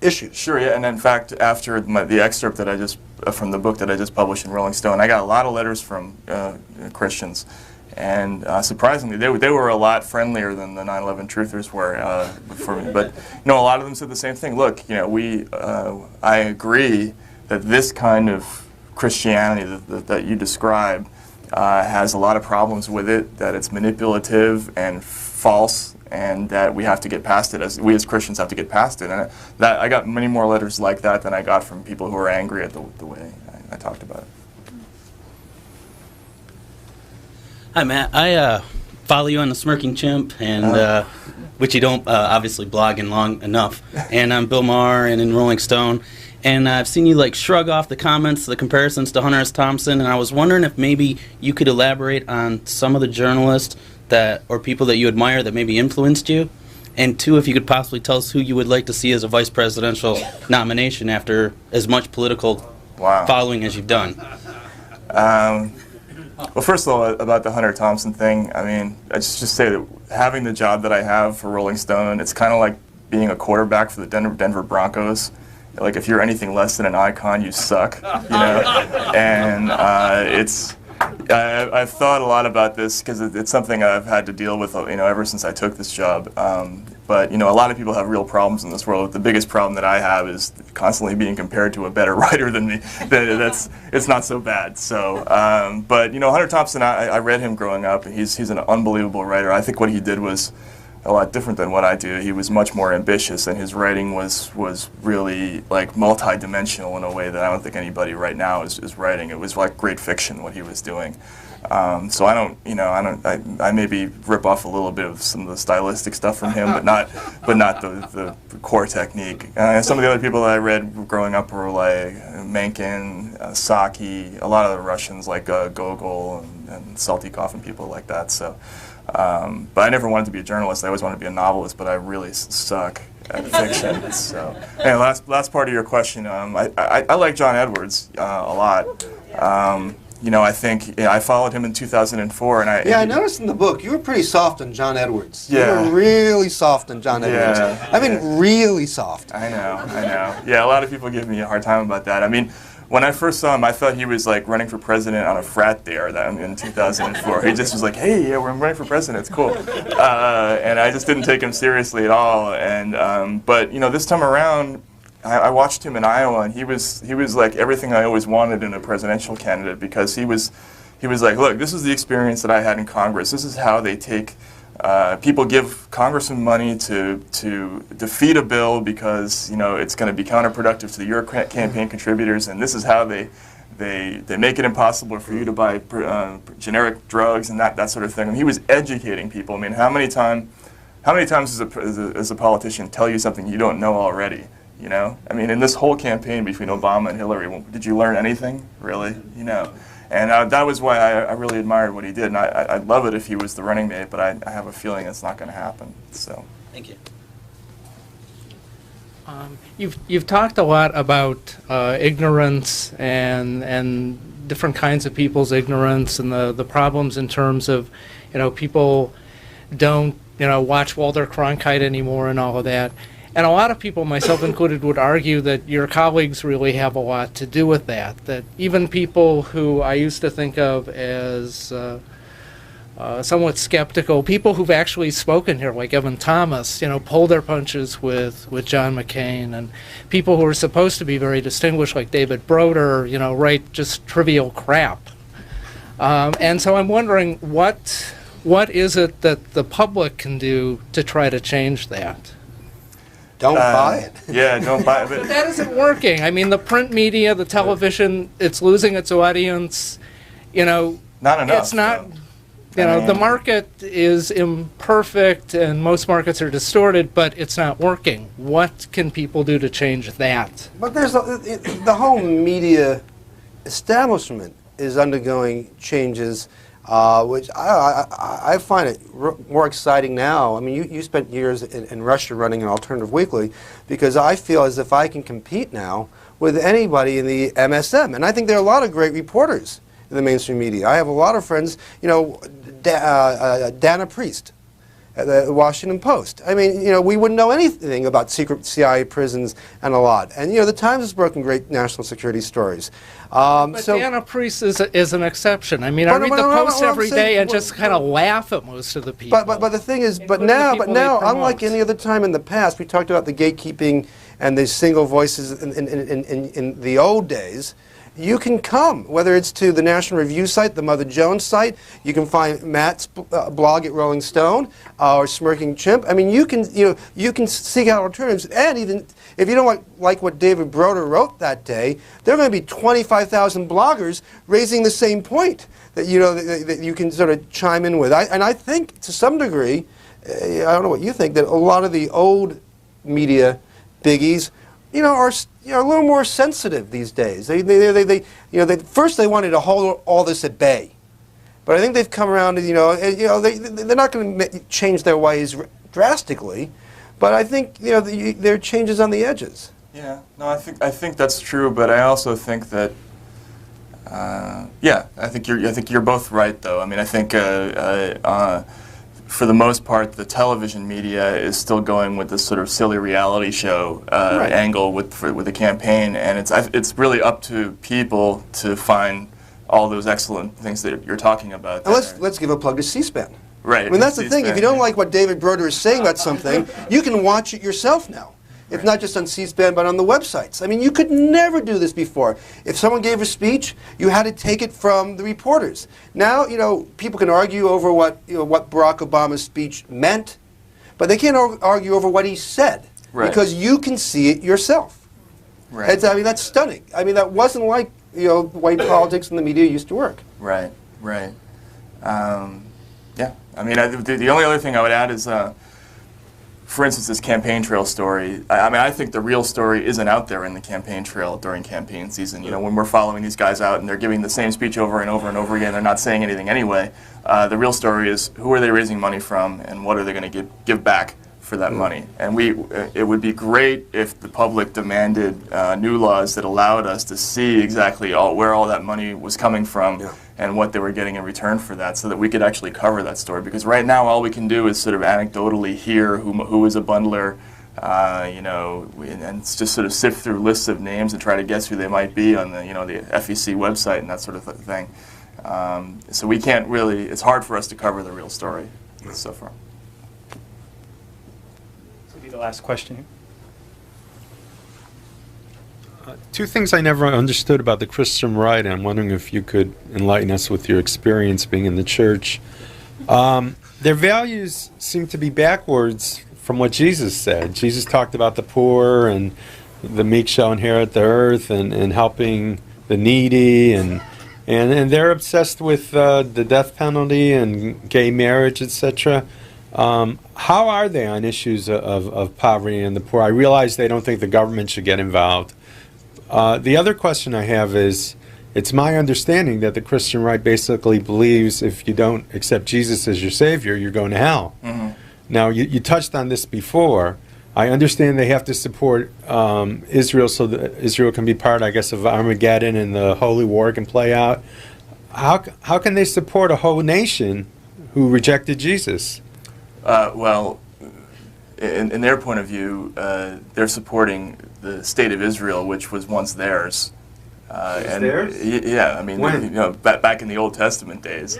[SPEAKER 1] issues.
[SPEAKER 2] Sure, yeah, and in fact, after the excerpt that I just from the book that I just published in Rolling Stone, I got a lot of letters from Christians. And surprisingly, they were a lot friendlier than the 9/11 truthers were for me. But a lot of them said the same thing. Look, I agree that this kind of Christianity that you describe has a lot of problems with it. That it's manipulative and false, and that we have to get past it. We as Christians have to get past it. And I got many more letters like that than I got from people who were angry at the way I talked about it.
[SPEAKER 12] Hi, Matt. I follow you on the Smirking Chimp, and which you don't obviously blog in long enough. And I'm Bill Maher and in Rolling Stone. And I've seen you like shrug off the comments, the comparisons to Hunter S. Thompson, and I was wondering if maybe you could elaborate on some of the journalists that or people that you admire that maybe influenced you. And two, if you could possibly tell us who you would like to see as a vice presidential nomination after as much political following as you've done.
[SPEAKER 2] Well, first of all, about the Hunter Thompson thing, I mean, I just say that having the job that I have for Rolling Stone, it's kind of like being a quarterback for the Denver Broncos. Like, if you're anything less than an icon, you suck, you know? And I've thought a lot about this because it's something I've had to deal with, you know, ever since I took this job. But, you know, a lot of people have real problems in this world. The biggest problem that I have is constantly being compared to a better writer than me. It's not so bad. So, but, you know, Hunter Thompson, I read him growing up, and he's an unbelievable writer. I think what he did was a lot different than what I do. He was much more ambitious, and his writing was really like multi-dimensional in a way that I don't think anybody right now is writing. It was like great fiction what he was doing. So I maybe rip off a little bit of some of the stylistic stuff from him, but not the core technique. Some of the other people that I read growing up were like Mencken, Saki, a lot of the Russians like Gogol and Saltykov and people like that. So. But I never wanted to be a journalist. I always wanted to be a novelist, but I really suck at fiction. So, anyway, last part of your question, I like John Edwards a lot. You know, I think I followed him in 2004, and
[SPEAKER 1] I noticed in the book you were pretty soft on John Edwards.
[SPEAKER 2] Yeah.
[SPEAKER 1] You were really soft on John Edwards.
[SPEAKER 2] Yeah.
[SPEAKER 1] I mean, really soft.
[SPEAKER 2] I know. Yeah, a lot of people give me a hard time about that. I mean, when I first saw him, I thought he was like running for president on a frat dare in 2004. He just was like, "Hey, yeah, we're running for president. It's cool," and I just didn't take him seriously at all. And but you know, this time around, I watched him in Iowa, and he was like everything I always wanted in a presidential candidate, because he was like, "Look, this is the experience that I had in Congress. This is how they take." People give congressmen money to defeat a bill because, you know, it's going to be counterproductive to your campaign contributors, and this is how they make it impossible for you to buy generic drugs and that sort of thing. And he was educating people. I mean, how many times does a politician tell you something you don't know already? You know, I mean, in this whole campaign between Obama and Hillary, did you learn anything really? You know. And that was why I really admired what he did. And I'd love it if he was the running mate, but I have a feeling it's not going to happen. So.
[SPEAKER 12] Thank
[SPEAKER 13] You've
[SPEAKER 12] you.
[SPEAKER 13] talked a lot about ignorance and different kinds of people's ignorance and the problems in terms of, you know, people don't, you know, watch Walter Cronkite anymore and all of that. And a lot of people, myself included, would argue that your colleagues really have a lot to do with that. That even people who I used to think of as somewhat skeptical, people who've actually spoken here, like Evan Thomas, you know, pull their punches with John McCain, and people who are supposed to be very distinguished, like David Broder, you know, write just trivial crap. And so I'm wondering, what is it that the public can do to try to change that?
[SPEAKER 1] Don't buy it.
[SPEAKER 2] Yeah, don't buy it.
[SPEAKER 13] But that isn't working. I mean, the print media, the television, it's losing its audience. You know,
[SPEAKER 2] not enough.
[SPEAKER 13] It's not. You know, the market is imperfect, and most markets are distorted, but it's not working. What can people do to change that?
[SPEAKER 1] But there's the whole media establishment is undergoing changes, which I find it more exciting now. I mean, you spent years in Russia running an alternative weekly, because I feel as if I can compete now with anybody in the MSM. And I think there are a lot of great reporters in the mainstream media. I have a lot of friends, you know, Dana Priest at the Washington Post. I mean, you know, we wouldn't know anything about secret CIA prisons and a lot. And, you know, the Times has broken great national security stories.
[SPEAKER 13] But Dana Priest is an exception. I mean, I read the Post every day and just kind of laugh at most of the people.
[SPEAKER 1] But the thing is, but now, unlike any other time in the past, we talked about the gatekeeping and the single voices in the old days. you can come, whether it's to the National Review site, the Mother Jones site. You can find Matt's blog at Rolling Stone or Smirking Chimp. I mean, you can seek out alternatives. And even if you don't like what David Broder wrote that day, there are going to be 25,000 bloggers raising the same point that that you can sort of chime in with. And I think to some degree, I don't know what you think, that a lot of the old media biggies, are a little more sensitive these days. First they wanted to hold all this at bay, but I think they've come around. They're not going to change their ways drastically, but I think there are changes on the edges.
[SPEAKER 2] Yeah, no, I think that's true, but I also think that I think you're both right, though. I mean, I think for the most part, the television media is still going with this sort of silly reality show angle with the campaign, and it's really up to people to find all those excellent things that you're talking about.
[SPEAKER 1] And let's give a plug to C-SPAN.
[SPEAKER 2] Right.
[SPEAKER 1] I mean, that's the thing. If you don't like what David Broder is saying about something, you can watch it yourself now. If not just on C-SPAN, but on the websites. I mean, you could never do this before. If someone gave a speech, you had to take it from the reporters. Now, people can argue over what Barack Obama's speech meant, but they can't argue over what he said, because you can see it yourself.
[SPEAKER 2] Right.
[SPEAKER 1] I mean, that's stunning. I mean, that wasn't like white politics and the media used to work.
[SPEAKER 2] Right. Right. Yeah. I mean, the only other thing I would add is, for instance, this campaign trail story. I mean, I think the real story isn't out there in the campaign trail during campaign season. When we're following these guys out and they're giving the same speech over and over and over again, they're not saying anything anyway. The real story is, who are they raising money from, and what are they going to give back for that money? And it would be great if the public demanded new laws that allowed us to see exactly where all that money was coming from. And what they were getting in return for that, so that we could actually cover that story. Because right now, all we can do is sort of anecdotally hear who is a bundler, and just sort of sift through lists of names and try to guess who they might be on the FEC website and that sort of thing. So we can't really. It's hard for us to cover the real story so far.
[SPEAKER 14] This will be the last question here.
[SPEAKER 15] Two things I never understood about the Christian right, and I'm wondering if you could enlighten us with your experience being in the church. Their values seem to be backwards from what Jesus said. Jesus talked about the poor and the meek shall inherit the earth and helping the needy, and they're obsessed with the death penalty and gay marriage, etc. How are they on issues of poverty and the poor? I realize they don't think the government should get involved. The other question I have is, it's my understanding that the Christian right basically believes if you don't accept Jesus as your Savior, you're going to hell. Mm-hmm. Now, you touched on this before. I understand they have to support Israel so that Israel can be part, I guess, of Armageddon and the Holy War can play out. How can they support a whole nation who rejected Jesus?
[SPEAKER 2] Well, in their point of view, they're supporting the state of Israel, which was once theirs.
[SPEAKER 15] Theirs?
[SPEAKER 2] Yeah, I mean, back in the Old Testament days,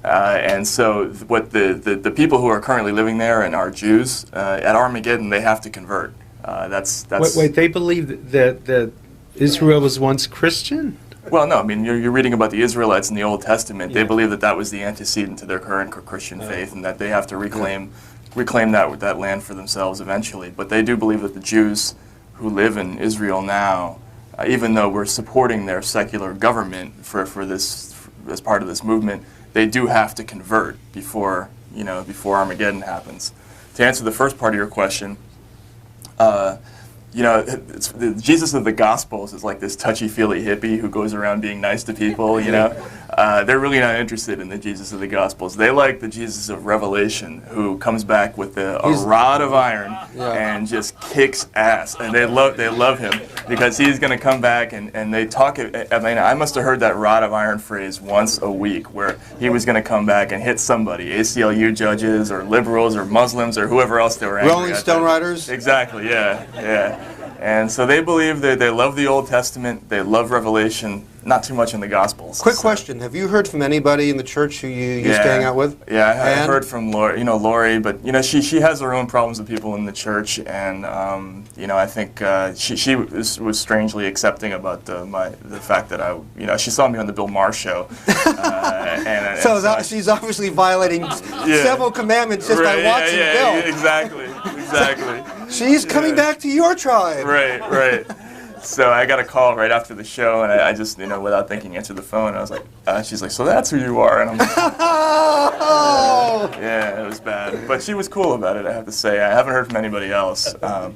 [SPEAKER 2] and so what the people who are currently living there and are Jews at Armageddon, they have to convert. That's
[SPEAKER 15] wait, they believe that Israel was once Christian?
[SPEAKER 2] Well, no, I mean, you're reading about the Israelites in the Old Testament. They believe that was the antecedent to their current Christian faith, and that they have to reclaim that land for themselves eventually. But they do believe that the Jews who live in Israel now, even though we're supporting their secular government for this as part of this movement, they do have to convert before Armageddon happens. To answer the first part of your question, the Jesus of the Gospels is like this touchy-feely hippie who goes around being nice to people, They're really not interested in the Jesus of the Gospels. They like the Jesus of Revelation, who comes back with a rod of iron and just kicks ass. And they love him because he's going to come back and they talk. I mean, I must have heard that rod of iron phrase once a week, where he was going to come back and hit somebody, ACLU judges or liberals or Muslims or whoever else they were angry at.
[SPEAKER 1] Rolling Stone writers?
[SPEAKER 2] Exactly, yeah. And so they believe that they love the Old Testament, they love Revelation, not too much in the Gospels. levels.
[SPEAKER 1] Quick question: have you heard from anybody in the church who you used to hang out with?
[SPEAKER 2] Yeah, I
[SPEAKER 1] And?
[SPEAKER 2] heard from Lori. Lori, but she has her own problems with people in the church, and I think she was strangely accepting about the fact that she saw me on the Bill Maher show.
[SPEAKER 1] So she's obviously violating several commandments just by watching Bill.
[SPEAKER 2] Exactly.
[SPEAKER 1] She's coming back to your tribe.
[SPEAKER 2] Right. So I got a call right after the show, and I just, without thinking, answered the phone. I was like, she's like, so that's who you are? And I'm like, yeah, it was bad. But she was cool about it, I have to say. I haven't heard from anybody else. The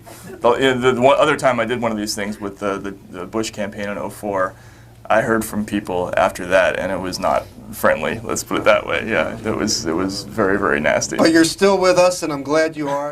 [SPEAKER 2] one other time I did one of these things with the Bush campaign in '04, I heard from people after that, and it was not friendly. Let's put it that way. Yeah, it was very, very nasty.
[SPEAKER 1] But you're still with us, and I'm glad you are.